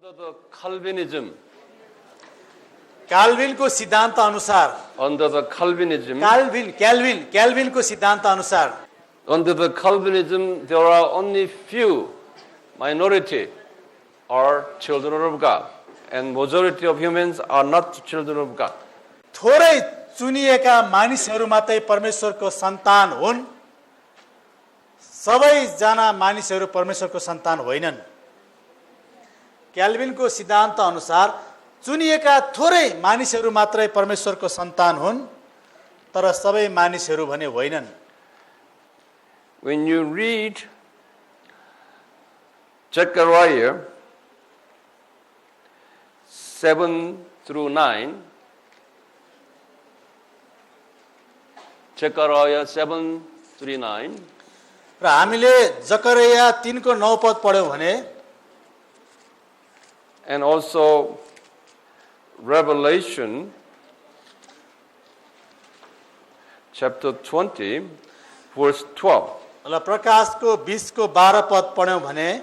Under the Calvinism, क्याल्भिनको सिद्धान्त अनुसार under the Calvinism, क्याल्भिनको सिद्धान्त अनुसार under the Calvinism, there are only few minority are children of God, and majority of humans are not children of God. थोरै चुनिएका मानिसहरू मात्रै परमेश्वरको सन्तान हुन्, सबैजना मानिसहरू परमेश्वरको सन्तान होइनन्। क्याल्भिनको सिद्धान्त अनुसार चुनिएका थोरै मानिसहरू मात्रै परमेश्वरको सन्तान हुन्, तर सबै मानिसहरू भने होइनन्। When you read Zechariah 7 through 9, Zechariah 7 through 9, र हामीले जकरिया 3 को 9 पद पढ्यौं भने and also Revelation chapter 20 verse 12. ल प्रकाशको 20 को 12 पद पढ्यौं भने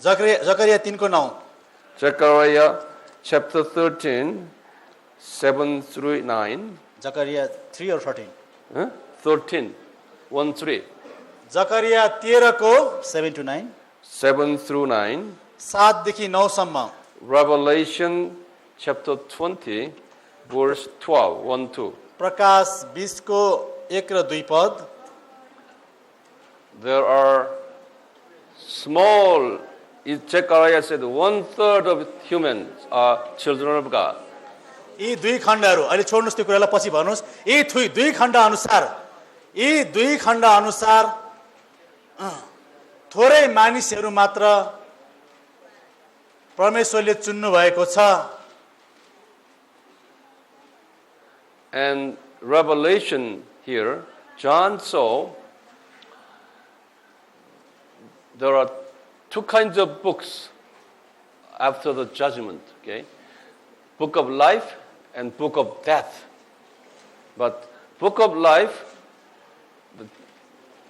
जकरिया 3 को 9, Zechariah chapter 13 7 through 9. Zechariah 3 or 14, 13 1 3 जकरिया 13 को 7 to 9, 7 through 9. 7 देखि 9 सम्म, Revelation chapter 20 verse 12 1 2. प्रकाश 20 को 1 र 2 पद। There are small, Zechariah said 1/3 of humans are children of God. यी दुई खण्डहरू अहिले छोड्नुस्, त्यो कुरालाई पछि भन्नुस्। यी दुई खण्ड अनुसार थोरै मानिसहरू मात्र परमेश्वरले चुन्नु भएको छ। And Revelation here, John saw there are two kinds of books after the judgment, okay? Book of life and book of death. But book of life,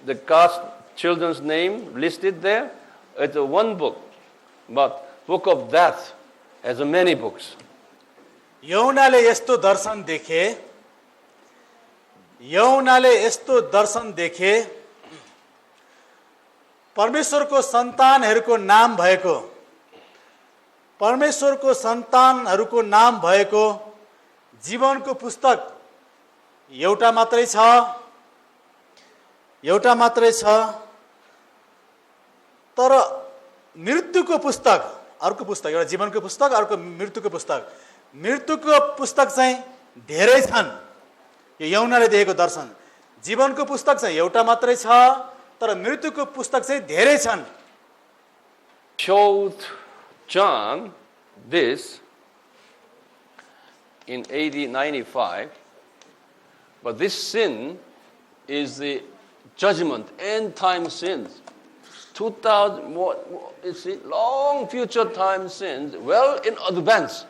the God's children's name listed there, it's one book. But book of death has many books. यौनाले यस्तो दर्शन देखे परमेश्वरको सन्तानहरूको नाम भएको जीवनको पुस्तक एउटा मात्रै छ, तर मृत्युको पुस्तक अर्को पुस्तक, एउटा जीवनको पुस्तक, अर्को मृत्युको पुस्तक चाहिँ धेरै छन्। यो यौनाले देखेको दर्शन, जीवनको पुस्तक चाहिँ एउटा मात्रै छ, तर मृत्युको पुस्तक चाहिँ धेरै छन्। Showed John this in AD 95, but this sin is the judgment, end time sins. 2000 more, it's long future time sins, well in advance,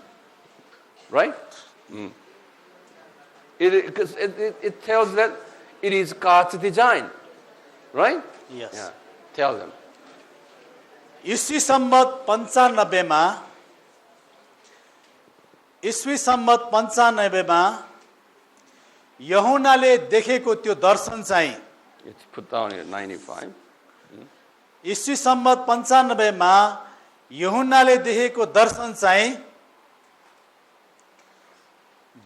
right? It tells that it is God's design, right? Yes. Yeah. Tell them. ईस्वी सम्मत 95 मा यूहन्नाले देखेको त्यो दर्शन चाहिँ, It's put down here 95. ईस्वी सम्मत 95 मा यूहन्नाले देखेको दर्शन चाहिँ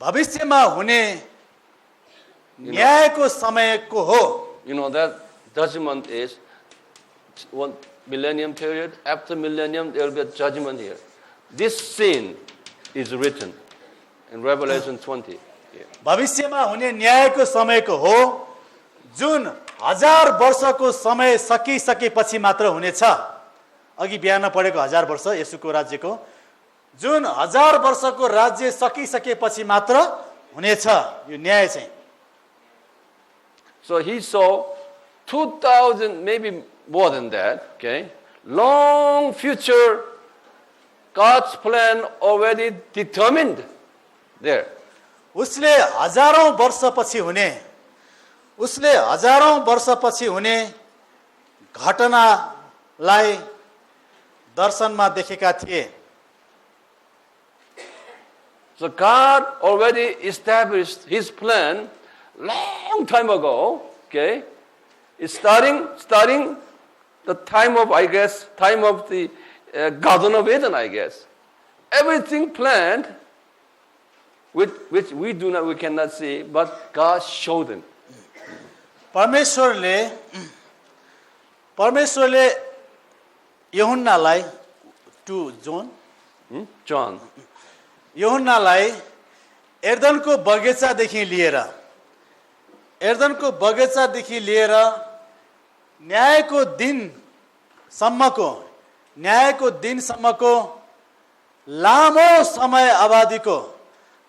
भविष्यमा हुने न्यायको समयको हो। You know that judgment is one millennium period. After millennium, there will be a judgment here. This sin is written in Revelation 20. Yeah. भविष्यमा हुने न्यायको समयको हो, जुन 1000 वर्षको समय सकिसकेपछि मात्र हुनेछ। अघि बिहान पढेको 1000 वर्ष येशूको राज्यको, जुन 1000 वर्षको राज्य सकिसकेपछि मात्र हुनेछ यो न्याय चाहिँ। So he saw 2000, maybe more than that, okay? Long future, God's plan already determined there. उसले हजारौं वर्षपछि हुने घटनालाई दर्शनमा देखेका थिए। So God already established His plan long time ago. Okay, it's starting the time of, I guess, time of the Garden of Eden, I guess. Everything planned, which we cannot see, but God showed them. परमेश्वरले यूहन्नालाई to John John. यूहन्नालाई एर्दनको बगैँचादेखि लिएर न्यायको दिनसम्मको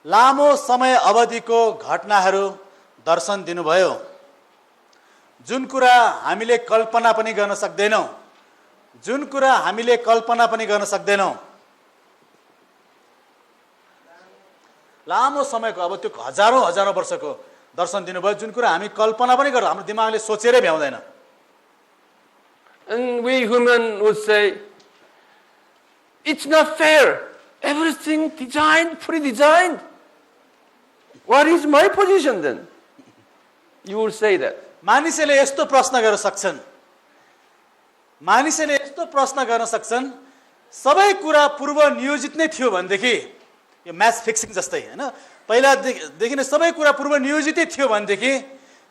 लामो समय अवधिको घटनाहरू दर्शन दिनुभयो, जुन कुरा हामीले कल्पना पनि गर्न सक्दैनौं। लामो समयको, अब त्यो हजारौं वर्षको दर्शन दिनुभयो, जुन कुरा हामी कल्पना पनि गर्दैन, हाम्रो दिमागले सोचेरै भ्याउँदैन। And we human would say, it's not fair. Everything pre-designed. What is my position then? You would say that. मानिसले यस्तो प्रश्न गर्न सक्छन्, सबै कुरा पूर्व नियोजित नै थियो भनेदेखि, यो म्याच फिक्सिङ जस्तै हैन, पहिलादेखि नै सबै कुरा पूर्व नियोजितै थियो भनेदेखि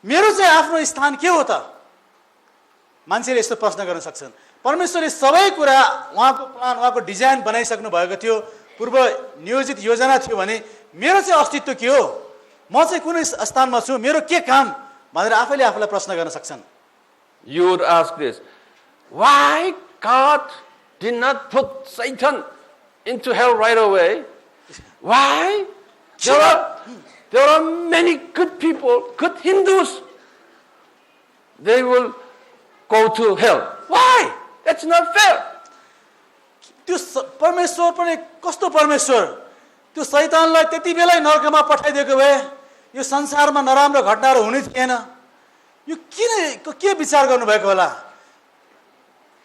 मेरो चाहिँ आफ्नो स्थान के हो त? मान्छेले यस्तो प्रश्न गर्न सक्छन्। परमेश्वरले सबै कुरा उहाँको प्लान, उहाँको डिजाइन बनाइसक्नु भएको थियो, पूर्व नियोजित योजना थियो भने मेरो चाहिँ अस्तित्व के हो, म चाहिँ कुन स्थानमा छु, मेरो के काम भनेर आफैले आफूलाई प्रश्न गर्न सक्छन्। You would ask this, why God did not put Satan into hell right away? Why? There are many good people, good Hindus. They will go to hell. Why? That's not fair. त्यो परमेश्वर पनि कस्तो परमेश्वर, त्यो शैतानलाई त्यति बेलै नरकमा पठाइदिएको भए यो संसारमा नराम्रो घटनाहरू हुने थिएन। यो के विचार गर्नुभएको होला?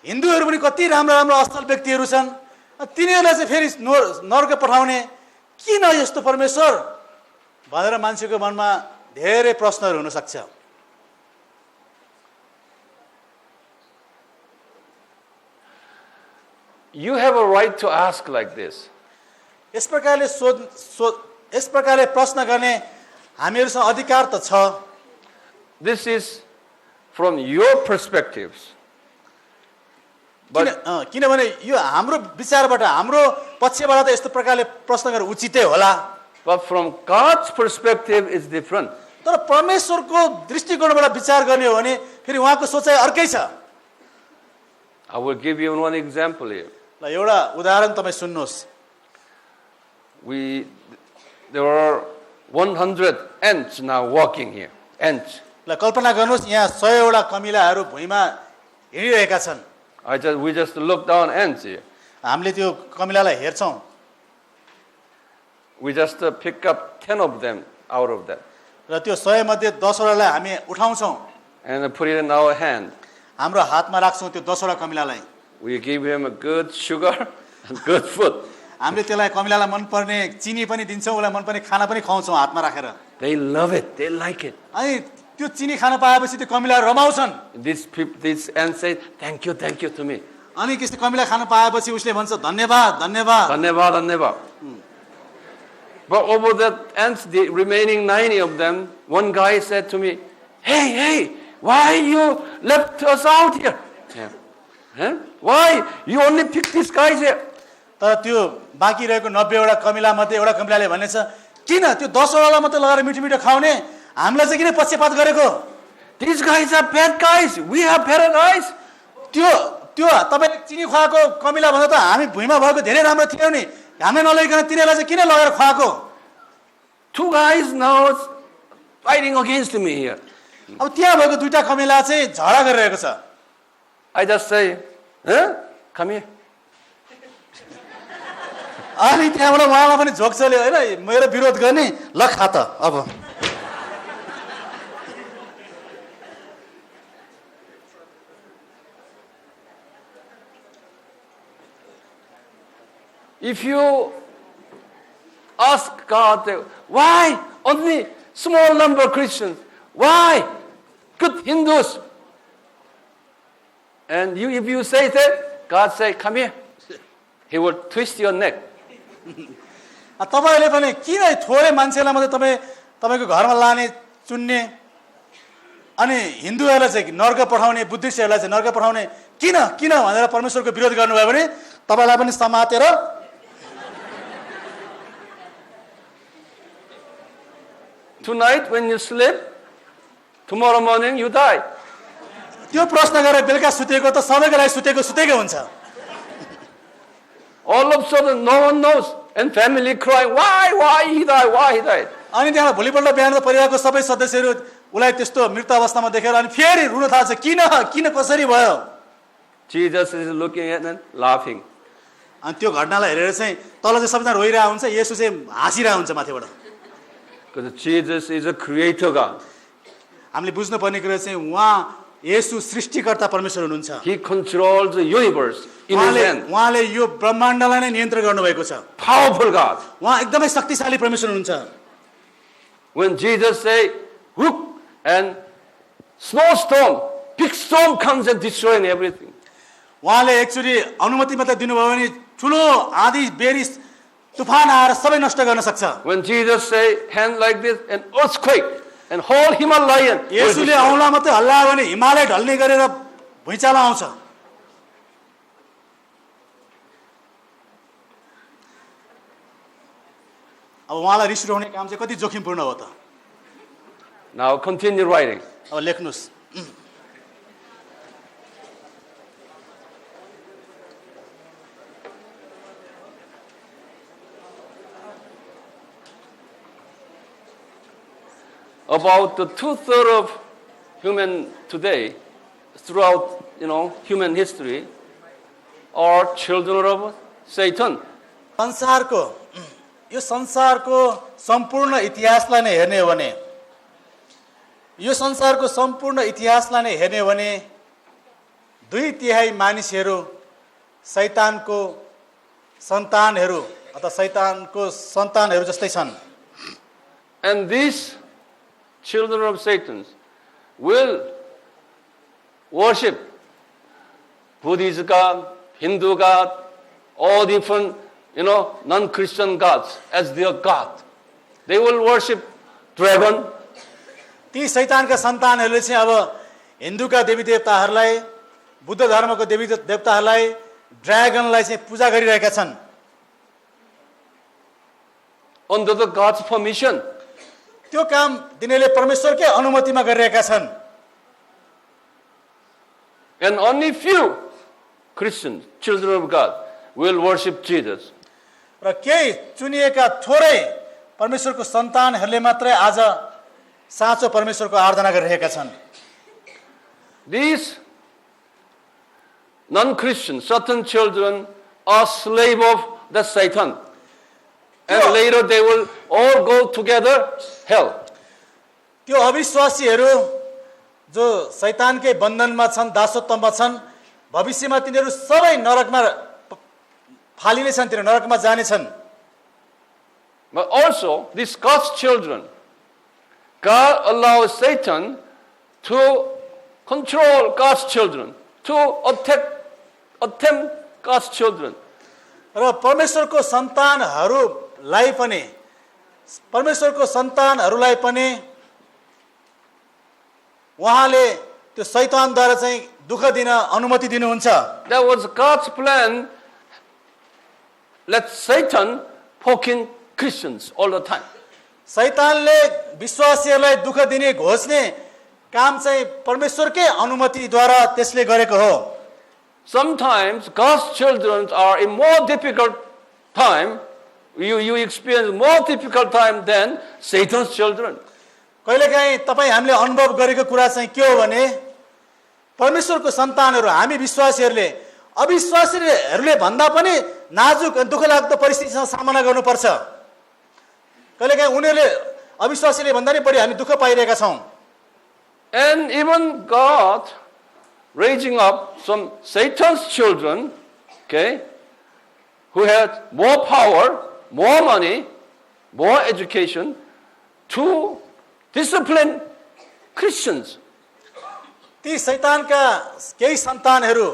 हिन्दूहरू पनि कति राम्रो असल व्यक्तिहरू छन्, तिनीहरूलाई चाहिँ फेरि नरक पठाउने किन यस्तो परमेश्वर भनेर मान्छेको मनमा धेरै प्रश्नहरू हुन सक्छ। You have a right to ask like this. यस प्रकारले प्रश्न गर्ने हामीहरुसँग अधिकार त छ। This is from your perspectives. किनभने यो हाम्रो विचारबाट, हाम्रो पक्षबाट त यस्तो प्रकारले प्रश्न गर्न उचितै होला। But from God's perspective it's different. तर परमेश्वरको दृष्टिकोणबाट विचार गर्ने हो भने फेरि उहाँको सोचाइ अर्कै छ। I will give you one example here. ल एउटा उदाहरण तपाई सुन्नुहोस्। There are 100 ants now walking here. Ants. ल कल्पना गर्नुहोस्, यहाँ 100 वटा कमिलाहरू भुइँमा हिँडिरहेका छन्। We just look down ants here. हामीले त्यो कमिलालाई हेर्छौं। We just pick up 10 of them out of that. र त्यो 100 मध्ये 10 वटालाई हामी उठाउँछौं and put it in our hand. हाम्रो हातमा राख्छौं त्यो 10 वटा कमिलालाई। We give him a good sugar and good food. हामीले त्यसलाई कमिलालाई मन पर्ने चिनी पनि दिन्छौं, उलाई मन पर्ने खाना पनि खुवाउँछौं हातमा राखेर। They love it. They like it. अनि त्यो चिनी खान पाएपछि त्यो कमिला रमाउँछन्। This ant say thank you to me. अनि किसी कमिला खान पाएपछि उसले भन्छ धन्यवाद धन्यवाद धन्यवाद धन्यवाद. But over the ants, the remaining 90 of them, one guy said to me, hey, why you left us out here? Yeah. Huh? Why you only pick these guys here? तर त्यो बाँकी रहेको 90 वटा कमिला मध्ये एउटा कमिलाले भनेछ, किन त्यो 10 वटालाई मात्र लगाएर मिठो मिठो खाउने, हामीलाई चाहिँ किन पक्षपात गरेको? These guys are bad guys. We have better guys. त्यो तपाईले चिनी खुवाएको कमिला भन्दा त हामी भुइँमा भएको धेरै राम्रो थियो नि, हामी नलैकन तिनीलाई चाहिँ किन लगाएर खुवाएको? 2 guys now fighting against me here. अब त्यहाँ भएको दुईटा कमिला चाहिँ झगडा गरिरहेको छ। I just say, huh? Come here. अनि त्यहाँबाट उहाँलाई पनि झोक चल्यो हैन, मेरो विरोध गर्ने, ल खा त अब। If you ask God, why only small number of Christians? Why good Hindus? And if you say that, God say, come here. He will twist your neck. तपाईँले पनि किन थोरै मान्छेलाई मात्रै तपाईँको घरमा लाने चुन्ने अनि हिन्दूहरूलाई चाहिँ नर्क पठाउने बुद्धिस्टहरूलाई चाहिँ नर्क पठाउने किन किन भनेर परमेश्वरको विरोध गर्नुभयो भने तपाईँलाई पनि समातेर Tonight when you sleep, tomorrow morning you die. त्यो प्रश्न गरेर बेलुका सुतेको त सबैको लागि सुतेकै हुन्छ. All of a sudden no one knows and family crying, why he died. अनि त्यहाँ भोलिपल्ट बिहान त परिवारको सबै सदस्यहरू उसलाई त्यस्तो मृत अवस्थामा देखेर अनि फेरि रुन थाल्छ किन कसरी भयो. Jesus is looking at them laughing. अनि त्यो घटनालाई हेरेर चाहिँ तल चाहिँ सबैजना रोइरहेको हुन्छ, येशू चाहिँ हाँसिरहेको हुन्छ माथिबाट. Because Jesus is a creator God. हामीले बुझ्नुपर्ने कुरा चाहिँ उहाँ येशू सृष्टिकर्ता परमेश्वर हुनुहुन्छ. He controls the universe in his hand. उहाँले यो ब्रह्माण्डलाई नै नियन्त्रण गर्नुभएको छ. Powerful God. उहाँ एकदमै शक्तिशाली परमेश्वर हुनुहुन्छ. When Jesus say, look, and snowstorm, big storm comes and destroying everything. उहाँले एक्चुअली अनुमति मात्र दिनुभयो भने ठुलो आँधी बेरी तुफान आएर सबै नष्ट गर्न सक्छ. When Jesus say, hand like this, an earthquake, and whole Himalayan. येशूले औँला मात्रै हल्लायो भने हिमालय ढल्ने गरेर भुइँचालो आउँछ. अब उहाँलाई रिस उठाउने काम चाहिँ कति जोखिमपूर्ण हो त. Now continue writing. अब लेख्नुस्. About the 2/3 of human today, throughout human history, are children of Satan. यो संसारको सम्पूर्ण इतिहासलाई नै हेर्ने हो भने दुई तिहाई मानिसहरू शैतानको सन्तानहरू अथवा शैतानको सन्तानहरू जस्तै छन्. And these children of Satan will worship Buddhist God, Hindu God, all different non-Christian gods as their God. They will worship dragon. ती शैतानका सन्तानहरूले चाहिँ अब हिन्दूका देवी देवताहरूलाई, बुद्ध धर्मको देवी देवताहरूलाई, ड्रागनलाई चाहिँ पूजा गरिरहेका छन्. Under the God's permission. त्यो काम तिनीहरूले परमेश्वरकै अनुमतिमा गरिरहेका छन्. And only few Christians, children of God, will worship Jesus. र केही चुनिएका थोरै परमेश्वरको सन्तानहरूले मात्रै आज साँचो परमेश्वरको आराधना गरिरहेका छन्. These non-Christian, certain children are slave of the Satan. And later they will all go together hell. त्यो अविश्वासीहरू जो शैतानकै बन्धनमा छन्, दासत्वमा छन्, भविष्यमा तिनीहरू सबै नरकमा फालिने छन्, तिनीहरू नरकमा जाने छन्. But also, these God's children, God allows Satan to control God's children, to attempt God's children. र परमेश्वरको सन्तानहरूलाई पनि उहाँले त्यो शैतानद्वारा चाहिँ दुःख दिन अनुमति दिनुहुन्छ. That was God's plan. Let Satan poking Christians all the time. शैतानले विश्वासीहरूलाई दुःख दिने घोषणे काम चाहिँ परमेश्वरकै अनुमतिद्वारा त्यसले गरेको हो. Sometimes God's children are in more difficult time. You experience more difficult time than Satan's children. कहिलेकाहीँ तपाईँ हामीले अनुभव गरेको कुरा चाहिँ के हो भने परमेश्वरको सन्तानहरू हामी विश्वासीहरूले अविश्वासीहरूले भन्दा पनि नाजुक दुःखलाग्दो परिस्थितिसँग सामना गर्नुपर्छ. कहिलेकाहीँ उनीहरूले अविश्वासीले भन्दा नि बढी हामी दुःख पाइरहेका छौँ. And even God raising up some Satan's children, who had more power, more money, more education to discipline Christians. ती शैतानका केही सन्तानहरू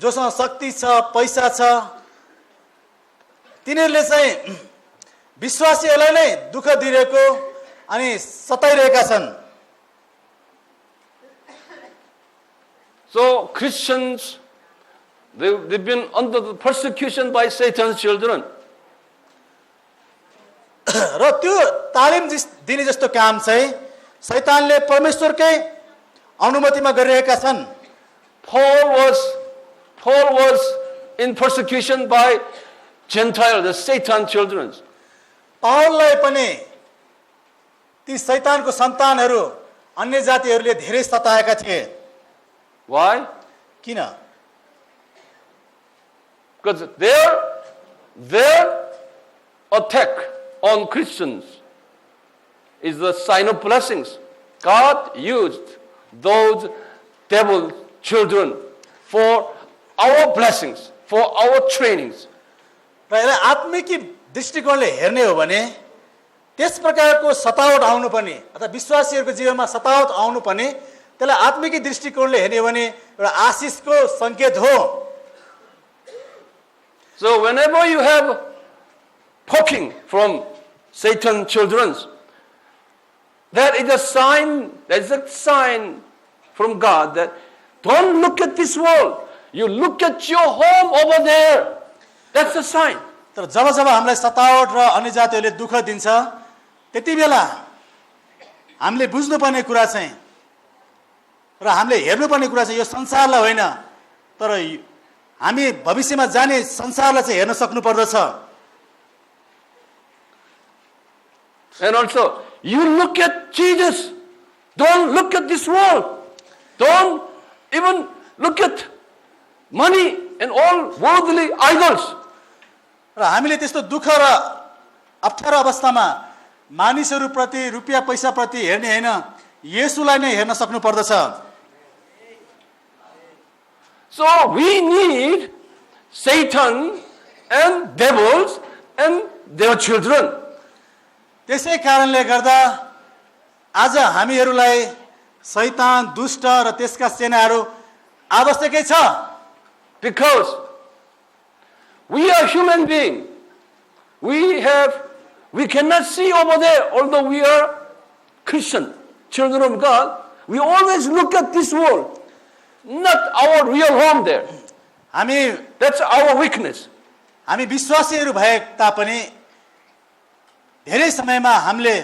जोसँग शक्ति छ, पैसा छ, तिनीहरूले चाहिँ विश्वासीहरूलाई नै दुःख दिइरहेको अनि सताइरहेका छन्। So Christians, they've been under the persecution by Satan's children. र त्यो तालिम दिने जस्तो काम चाहिँ शैतानले परमेश्वरकै अनुमतिमा गरिरहेका छन्। Paul was in persecution by Gentiles, the Satan children. पावललाई पनि ती शैतानको सन्तानहरू अन्य जातिहरूले धेरै सताएका थिए। Why? किन? Because their attack on Christians is the sign of blessings. God used those devil children for our blessings, for our trainings. र यसलाई आत्मिकी दृष्टिकोणले हेर्ने हो भने त्यस प्रकारको सतावट आउनु पनि अथवा विश्वासीहरूको जीवनमा सतावट आउनु पनि त्यसलाई आत्मिकी दृष्टिकोणले हेर्ने हो भने एउटा आशिषको संकेत हो। So whenever you have poking from Satan's children, that is a sign from God that don't look at this world. You look at your home over there. That's a sign. तर जब जब हामीलाई सतावट र अन्य जातिहरूले दुःख दिन्छ त्यति बेला हामीले बुझ्नुपर्ने कुरा चाहिँ र हामीले हेर्नुपर्ने कुरा चाहिँ यो संसारलाई होइन तर हामी भविष्यमा जाने संसारलाई चाहिँ हेर्न सक्नु पर्दछ। And also, you look at Jesus. Don't look at this world. Don't even look at money and all worldly idols. र हामीले त्यस्तो दुःख र अप्ठ्यारो अवस्थामा मानिसहरूप्रति रुपियाँ पैसाप्रति हेर्ने होइन येशूलाई नै हेर्न सक्नु पर्दछ। So we need Satan and devils and their children. त्यसै कारणले गर्दा आज हामीहरूलाई शैतान दुष्ट र त्यसका सेनाहरू आवश्यकै छ। Because we are human beings. We cannot see over there, although we are Christian, children of God. We always look at this world, not our real home there. That's our weakness. हामी विश्वासीहरू भए तापनि धेरै समयमा हामीले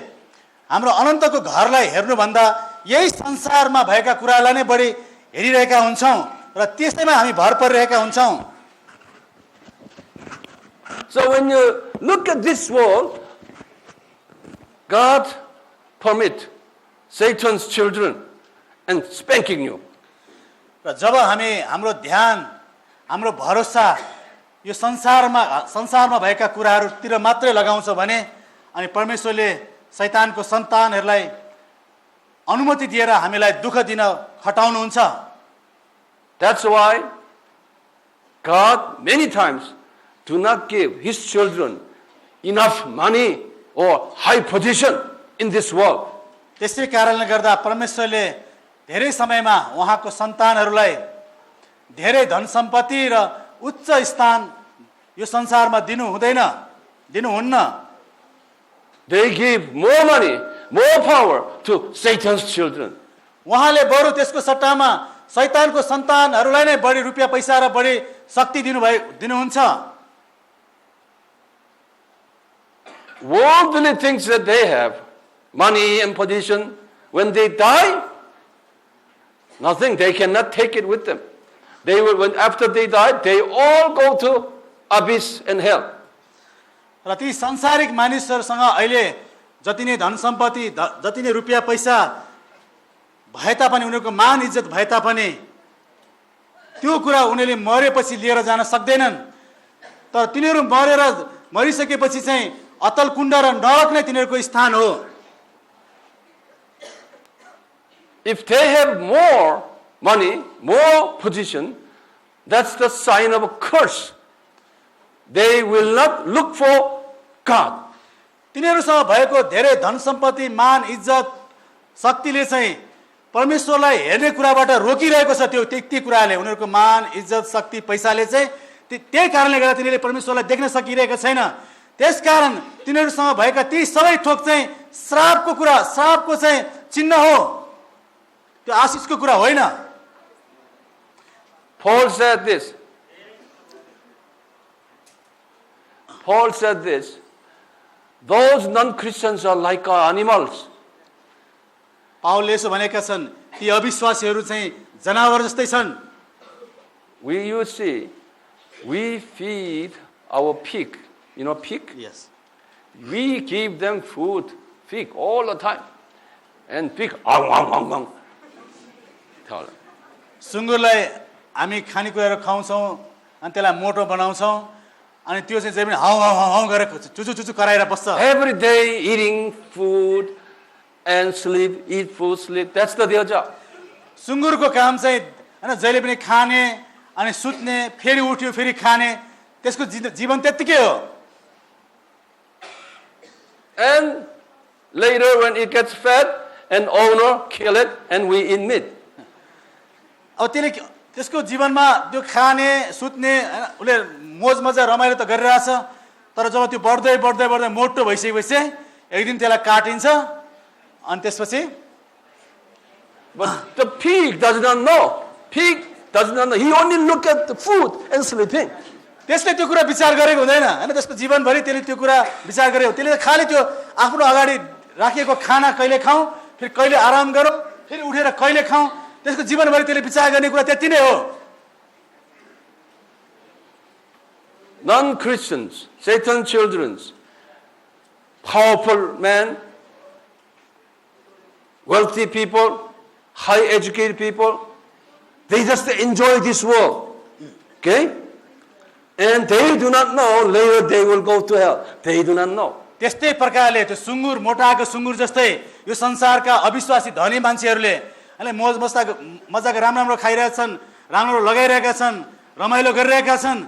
हाम्रो अनन्तको घरलाई हेर्नुभन्दा यही संसारमा भएका कुरालाई नै बढी हेरिरहेका हुन्छौँ र त्यसैमा हामी भर परिरहेका हुन्छौँ। So when you look at this world, God permit Satan's children and spanking you. र जब हामी हाम्रो ध्यान हाम्रो भरोसा यो संसारमा भएका कुराहरूतिर मात्रै लगाउँछौँ भने अनि परमेश्वरले शैतानको सन्तानहरूलाई अनुमति दिएर हामीलाई दुःख दिन खटाउनुहुन्छ। That's why God many times do not give his children enough money or high position in this world. त्यसै कारणले गर्दा परमेश्वरले धेरै समयमा उहाँको सन्तानहरूलाई धेरै धन सम्पत्ति र उच्च स्थान यो संसारमा दिनुहुन्न। They give more money, more power to Satan's children. उहाँले बरु त्यसको सट्टामा शैतानको सन्तानहरूलाई नै बढी रुपियाँ पैसा र बढी शक्ति दिनुहुन्छ। Worldly things that they have, money and position, when they die, nothing, they cannot take it with them. After they die, they all go to abyss and hell. र ती सांसारिक मानिसहरूसँग अहिले जति नै धन सम्पत्ति जति नै रुपियाँ पैसा भए तापनि उनीहरूको मान इज्जत भए तापनि त्यो कुरा उनीहरूले मरेपछि लिएर जान सक्दैनन्। तर तिनीहरू मरिसकेपछि चाहिँ अतल कुण्ड र नरक नै तिनीहरूको स्थान हो। If they have more money, more position, that's the sign of a curse. they will not look for God. तिनीहरूसँग भएको धेरै धन सम्पत्ति, मान, इज्जत, शक्तिले चाहिँ परमेश्वरलाई हेर्ने कुराबाट रोकिरहेको छ। त्यो ती कुराले, उनीहरूको मान, इज्जत, शक्ति, पैसाले चाहिँ त्यही कारणले गर्दा तिनीहरूले परमेश्वरलाई देख्न सकिरहेको छैन। त्यसकारण तिनीहरूसँग भएका ती सबै थोक चाहिँ श्रापको कुरा, श्रापको चाहिँ चिन्ह हो, त्यो आशिषको कुरा होइन। Paul said this. Paul said this. Those non-Christians are like animals. पाउलले यसो भनेका छन्, ती अविश्वासीहरू चाहिँ जनावर जस्तै छन्। You see, we feed our pig. You know pig? Yes. We give them food, pig, all the time. And pig, सुँगुरलाई हामी खानेकुराहरू खुवाउँछौँ अनि त्यसलाई मोटो बनाउँछौँ अनि त्यो चाहिँ जहिले पनि हाउ हाउ हाउ हाउ गरेर चुचु चुचु कराएर बस्छ। Every day eating food and sleep, eat food, sleep. That's their job. सुँगुरको काम चाहिँ हैन जहिले पनि खाने अनि सुत्ने, फेरि उठ्यो फेरि खाने, त्यसको जीवन त्यतिकै हो। And later when it gets fat, an owner kill it and we eat meat. अब त्यसले त्यसको जीवनमा त्यो खाने, सुत्ने, उसले मोज मजा रमाइलो त गरिरहेछ, तर जब त्यो बढ्दै बढ्दै बढ्दै मोटो भइसकेपछि एक दिन त्यसलाई काटिन्छ अनि त्यसपछि But the pig does not know. Pig does not know. He only look at the food and sleeping. त्यसले त्यो कुरा विचार गरेको हुँदैन हैन, त्यसको जीवनभरि त्यसले त्यो कुरा विचार गरेको, त्यसले खाली त्यो आफ्नो अगाडि राखिएको खाना कहिले खाऊँ, फेरि कहिले आराम गरौँ, फेरि उठेर कहिले खाऊँ, त्यसको जीवनभरि त्यसले विचार गर्ने कुरा त्यति नै हो। Non-Christians, Satan's children, powerful men, wealthy people, high educated people, they just enjoy this world. Okay? And they do not know later they will go to hell. They do not know. त्यस्तै प्रकारले त्यो सुँगुर, मोटाको सुँगुर जस्तै यो संसारका अविश्वासी धनी मान्छेहरूले हैन मोज मजाको राम्रो खाइरहेछन्, राम्रो लगाइरहेका छन्, रमाइलो गरिरहेका छन्,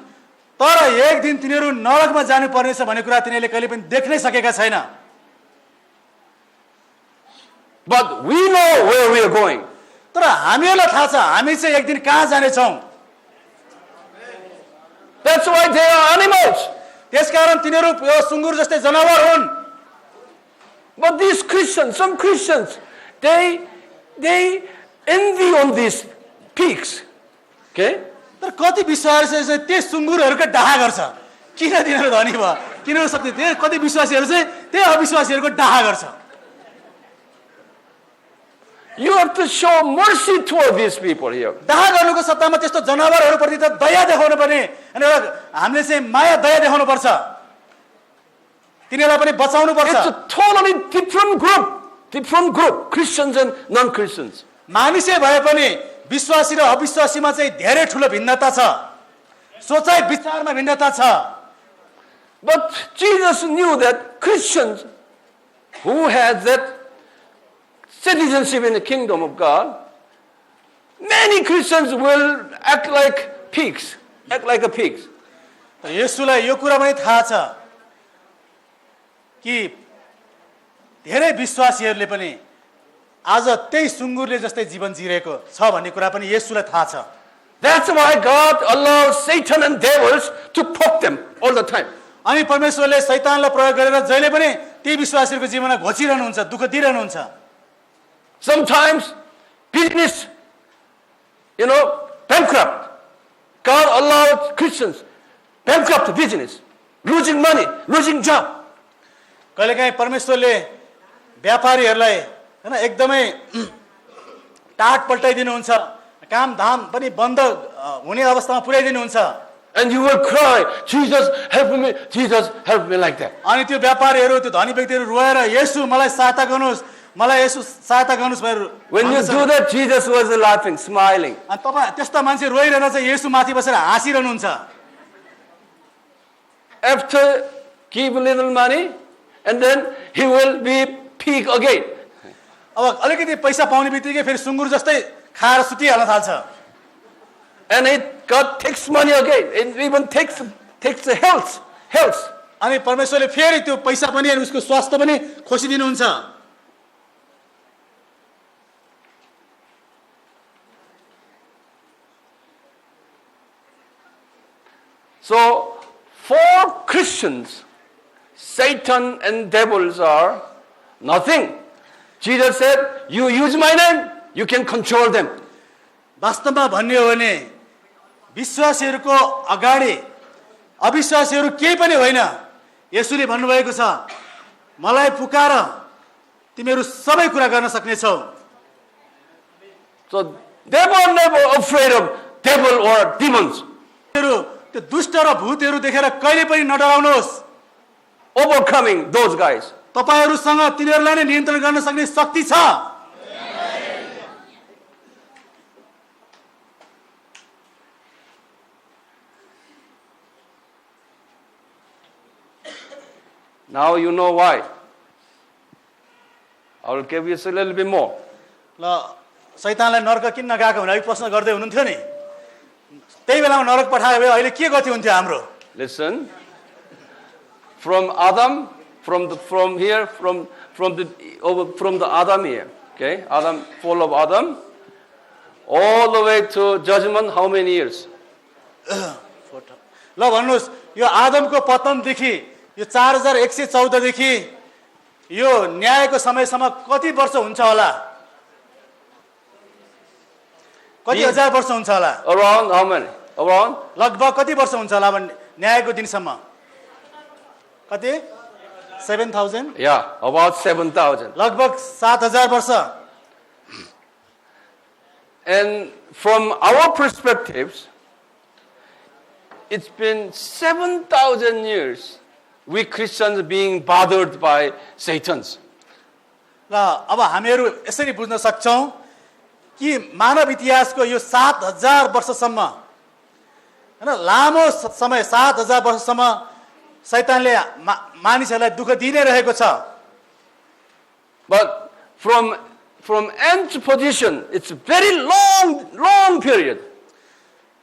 तर एक दिन तिनीहरू नरकमा जानुपर्नेछ भन्ने कुरा तिनीहरूले कहिले पनि देख्नै सकेका छैन। But we know where we are going. तर हामीहरूलाई थाहा छ हामी चाहिँ एक दिन कहाँ जानेछौँ। That's why they are animals. त्यसकारण तिनीहरू यो सुँगुर जस्तै जनावर हुन्। But these Christians, some Christians, they envy on these pigs. Okay? तर कति विश्वासीहरू चाहिँ त्यही सुँगुरहरूका डाहा गर्छ। किन तिनीहरू धनी भयो, किन सक्ने, त्यही कति विश्वासीहरू चाहिँ त्यही अविश्वासीहरूको डाहा गर्छ। You have to show mercy toward these people here. डाहा गर्नुको सट्टामा त्यस्तो जनावरहरूप्रति त दया देखाउनु पर्ने अनि हामीले चाहिँ माया दया देखाउनु पर्छ, तिनीहरूलाई पनि बचाउनु पर्छ। It's a totally different group, Christians and non-Christians. मानिसै भए पनि विश्वासी र अविश्वासीमा चाहिँ धेरै ठुलो भिन्नता छ, सोचाइ विचारमा भिन्नता छ। But Jesus knew that Christians who had that citizenship in the kingdom of God, many Christians will act like pigs, act like a pigs. येशूलाई यो कुरा पनि थाहा छ कि धेरै विश्वासीहरूले पनि आज त्यही सुँगुरले जस्तै जीवन जिरहेको छ भन्ने कुरा पनि येशूलाई थाहा छ। That's why God allows Satan and devils to poke them all the time. अनि परमेश्वरले शैतानलाई प्रयोग गरेर जहिले पनि ती विश्वासीहरूको जीवनमा घोचिरहनुहुन्छ, दुःख दिइरहनुहुन्छ। Sometimes business, bankrupt. God allowed Christians bankrupt business, losing money, losing job. कहिलेकाहीँ परमेश्वरले व्यापारीहरूलाई हैन एकदमै टाट पल्टाइदिनुहुन्छ, काम धाम पनि बन्द हुने अवस्थामा पुर्याइदिनुहुन्छ। And you will cry, Jesus help me like that. अनि त्यो व्यापारीहरू, त्यो धनी व्यक्तिहरू रोएर येशू मलाई सहायता गर्नुहोस्, मलाई येशू सहायता गर्नुहोस् भनेर When you do that, Jesus was laughing, smiling. अनि तपाईँ त्यस्ता मान्छे रोइरहन चाहिँ येशू माथि बसेर हाँसिरहनुहुन्छ। After give a little money, and then he will be pig again. अब अलिकति पैसा पाउने बित्तिकै फेरि सुँगुर जस्तै खाएर सुतिहाल्न थाल्छ। And God takes money again, and even takes takes the health. अनि परमेश्वरले फेरि त्यो पैसा पनि अनि उसको स्वास्थ्य पनि खोसिदिनुहुन्छ। So, for Christians, Satan and devils are nothing. Jesus said, you use my name, you can control them. वास्तवमा भन्ने हो भने विश्वासीहरूको अगाडि अविश्वासीहरू केही पनि होइन। येशूले भन्नुभएको छ, मलाई पुकार तिमीहरू सबै कुरा गर्न सक्नेछौ। So, they were never afraid of devil or demons. तिमीहरू त्यो दुष्ट र भूतहरू देखेर कहिले पनि नडराउनुहोस्। Overcoming those guys. तपाईहरुसँग तिनीहरूलाई नै नियन्त्रण गर्न सक्ने शक्ति छ। Now you know why. I will give you a little bit more. ल शैतानलाई नरक किन नगएको भने प्रश्न गर्दै हुनुहुन्थ्यो नि। त्यही बेलामा नरक पठायो भए अहिले के गति हुन्थ्यो हाम्रो? Listen. From Adam, from the Adam here, okay? Adam, fall of Adam, all the way to judgment, how many years? ल भन्नुस् यो आदमको पतनदेखि यो 4114 देखि यो न्यायको समयसम्म कति वर्ष हुन्छ होला? कति हजार वर्ष हुन्छ होला? Around how many? Around? लगभग कति वर्ष हुन्छ होला भने न्यायको दिनसम्म? कति? 7000? Yeah, about 7,000. लगभग 7000 वर्ष। And from our perspectives, it's been 7,000 years we Christians being bothered by Satans. ल अब हामीहरू यसरी बुझ्न सक्छौं कि मानव इतिहासको यो 7000 वर्षसम्म हैन लामो समय 7000 वर्षसम्म शैतानले मानिसहरूलाई दुःख दिइ नै रहेको छ। But from end position, it's a very long period.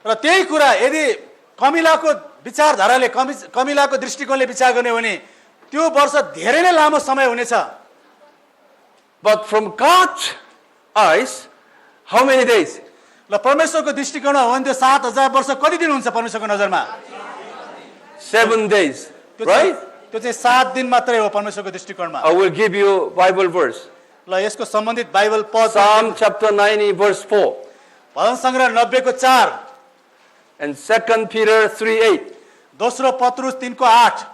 र त्यही कुरा यदि कमिलाको विचारधाराले कमिलाको दृष्टिकोणले विचार गर्ने हो भने त्यो वर्ष धेरै नै लामो समय हुनेछ। But from God's eyes, how many days? ल परमेश्वरको दृष्टिकोणमा हो भने त्यो 7000 वर्ष कति दिन हुन्छ परमेश्वरको नजरमा? 7 days, right? त्यो चाहिँ 7 दिन मात्रै हो परमेश्वरको दृष्टिकोणमा। I will give you Bible verse. ल यसको सम्बन्धित बाइबल पद Psalm chapter 90 verse 4 भजन संग्रह 90 को 4 and 2 Peter 3:8. दोस्रो पत्रुस 3 को 8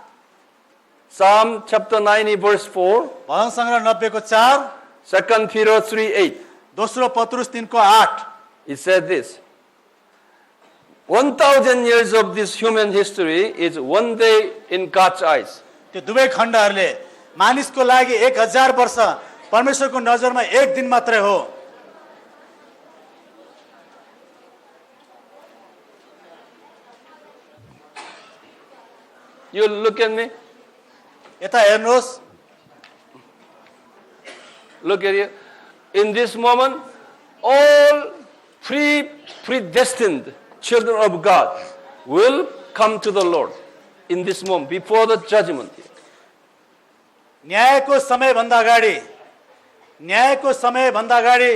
Psalm chapter 90 verse 4, भजन संग्रह 90 को 4 2 Peter 3:8. दोस्रो पत्रुस 3 को 8 It said this: 1,000 years of this human history is one day in God's eyes. त्यो दुवै खण्डहरूले मानिसको लागि 1000 वर्ष परमेश्वरको नजरमा एक दिन मात्रै हो। You look at me. यता हेर्नुहोस्, Look at you. In this moment, all predestined children of God will come to the Lord in this moment before the judgment. न्यायको समय भन्दा अगाडि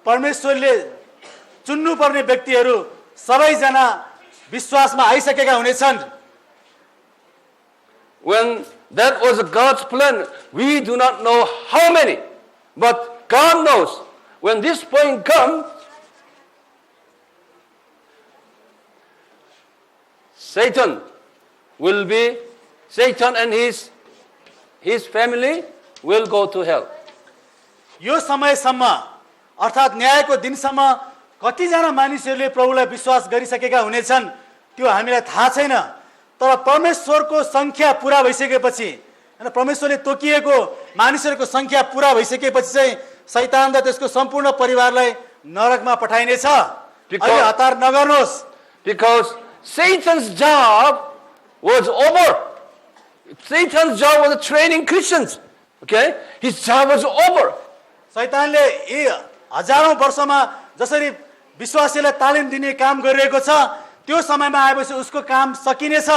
परमेश्वरले चुन्नुपर्ने व्यक्तिहरू सबैजना विश्वासमा आइसकेका हुनेछन्। When that was God's plan, we do not know how many, but God knows. When this point comes, Satan and his family will go to hell. यो समयसम्म अर्थात् न्यायको दिनसम्म कतिजना मानिसहरूले प्रभुलाई विश्वास गरिसकेका हुनेछन् त्यो हामीलाई थाहा छैन। तर परमेश्वरको संख्या पूरा भइसकेपछि हैन परमेश्वरले तोकिएको मानिसहरूको संख्या पूरा भइसकेपछि चाहिँ शैतान र त्यसको सम्पूर्ण परिवारलाई नरकमा पठाइनेछ। अहिले हतार नगर्नुहोस्। Because Satan's job was over. Satan's job was training Christians. Okay? His job was over. शैतानले यी हजारौं वर्षमा जसरी विश्वासीलाई तालिम दिने काम गरिरहेको छ त्यो समयमा आएपछि उसको काम सकिनेछ।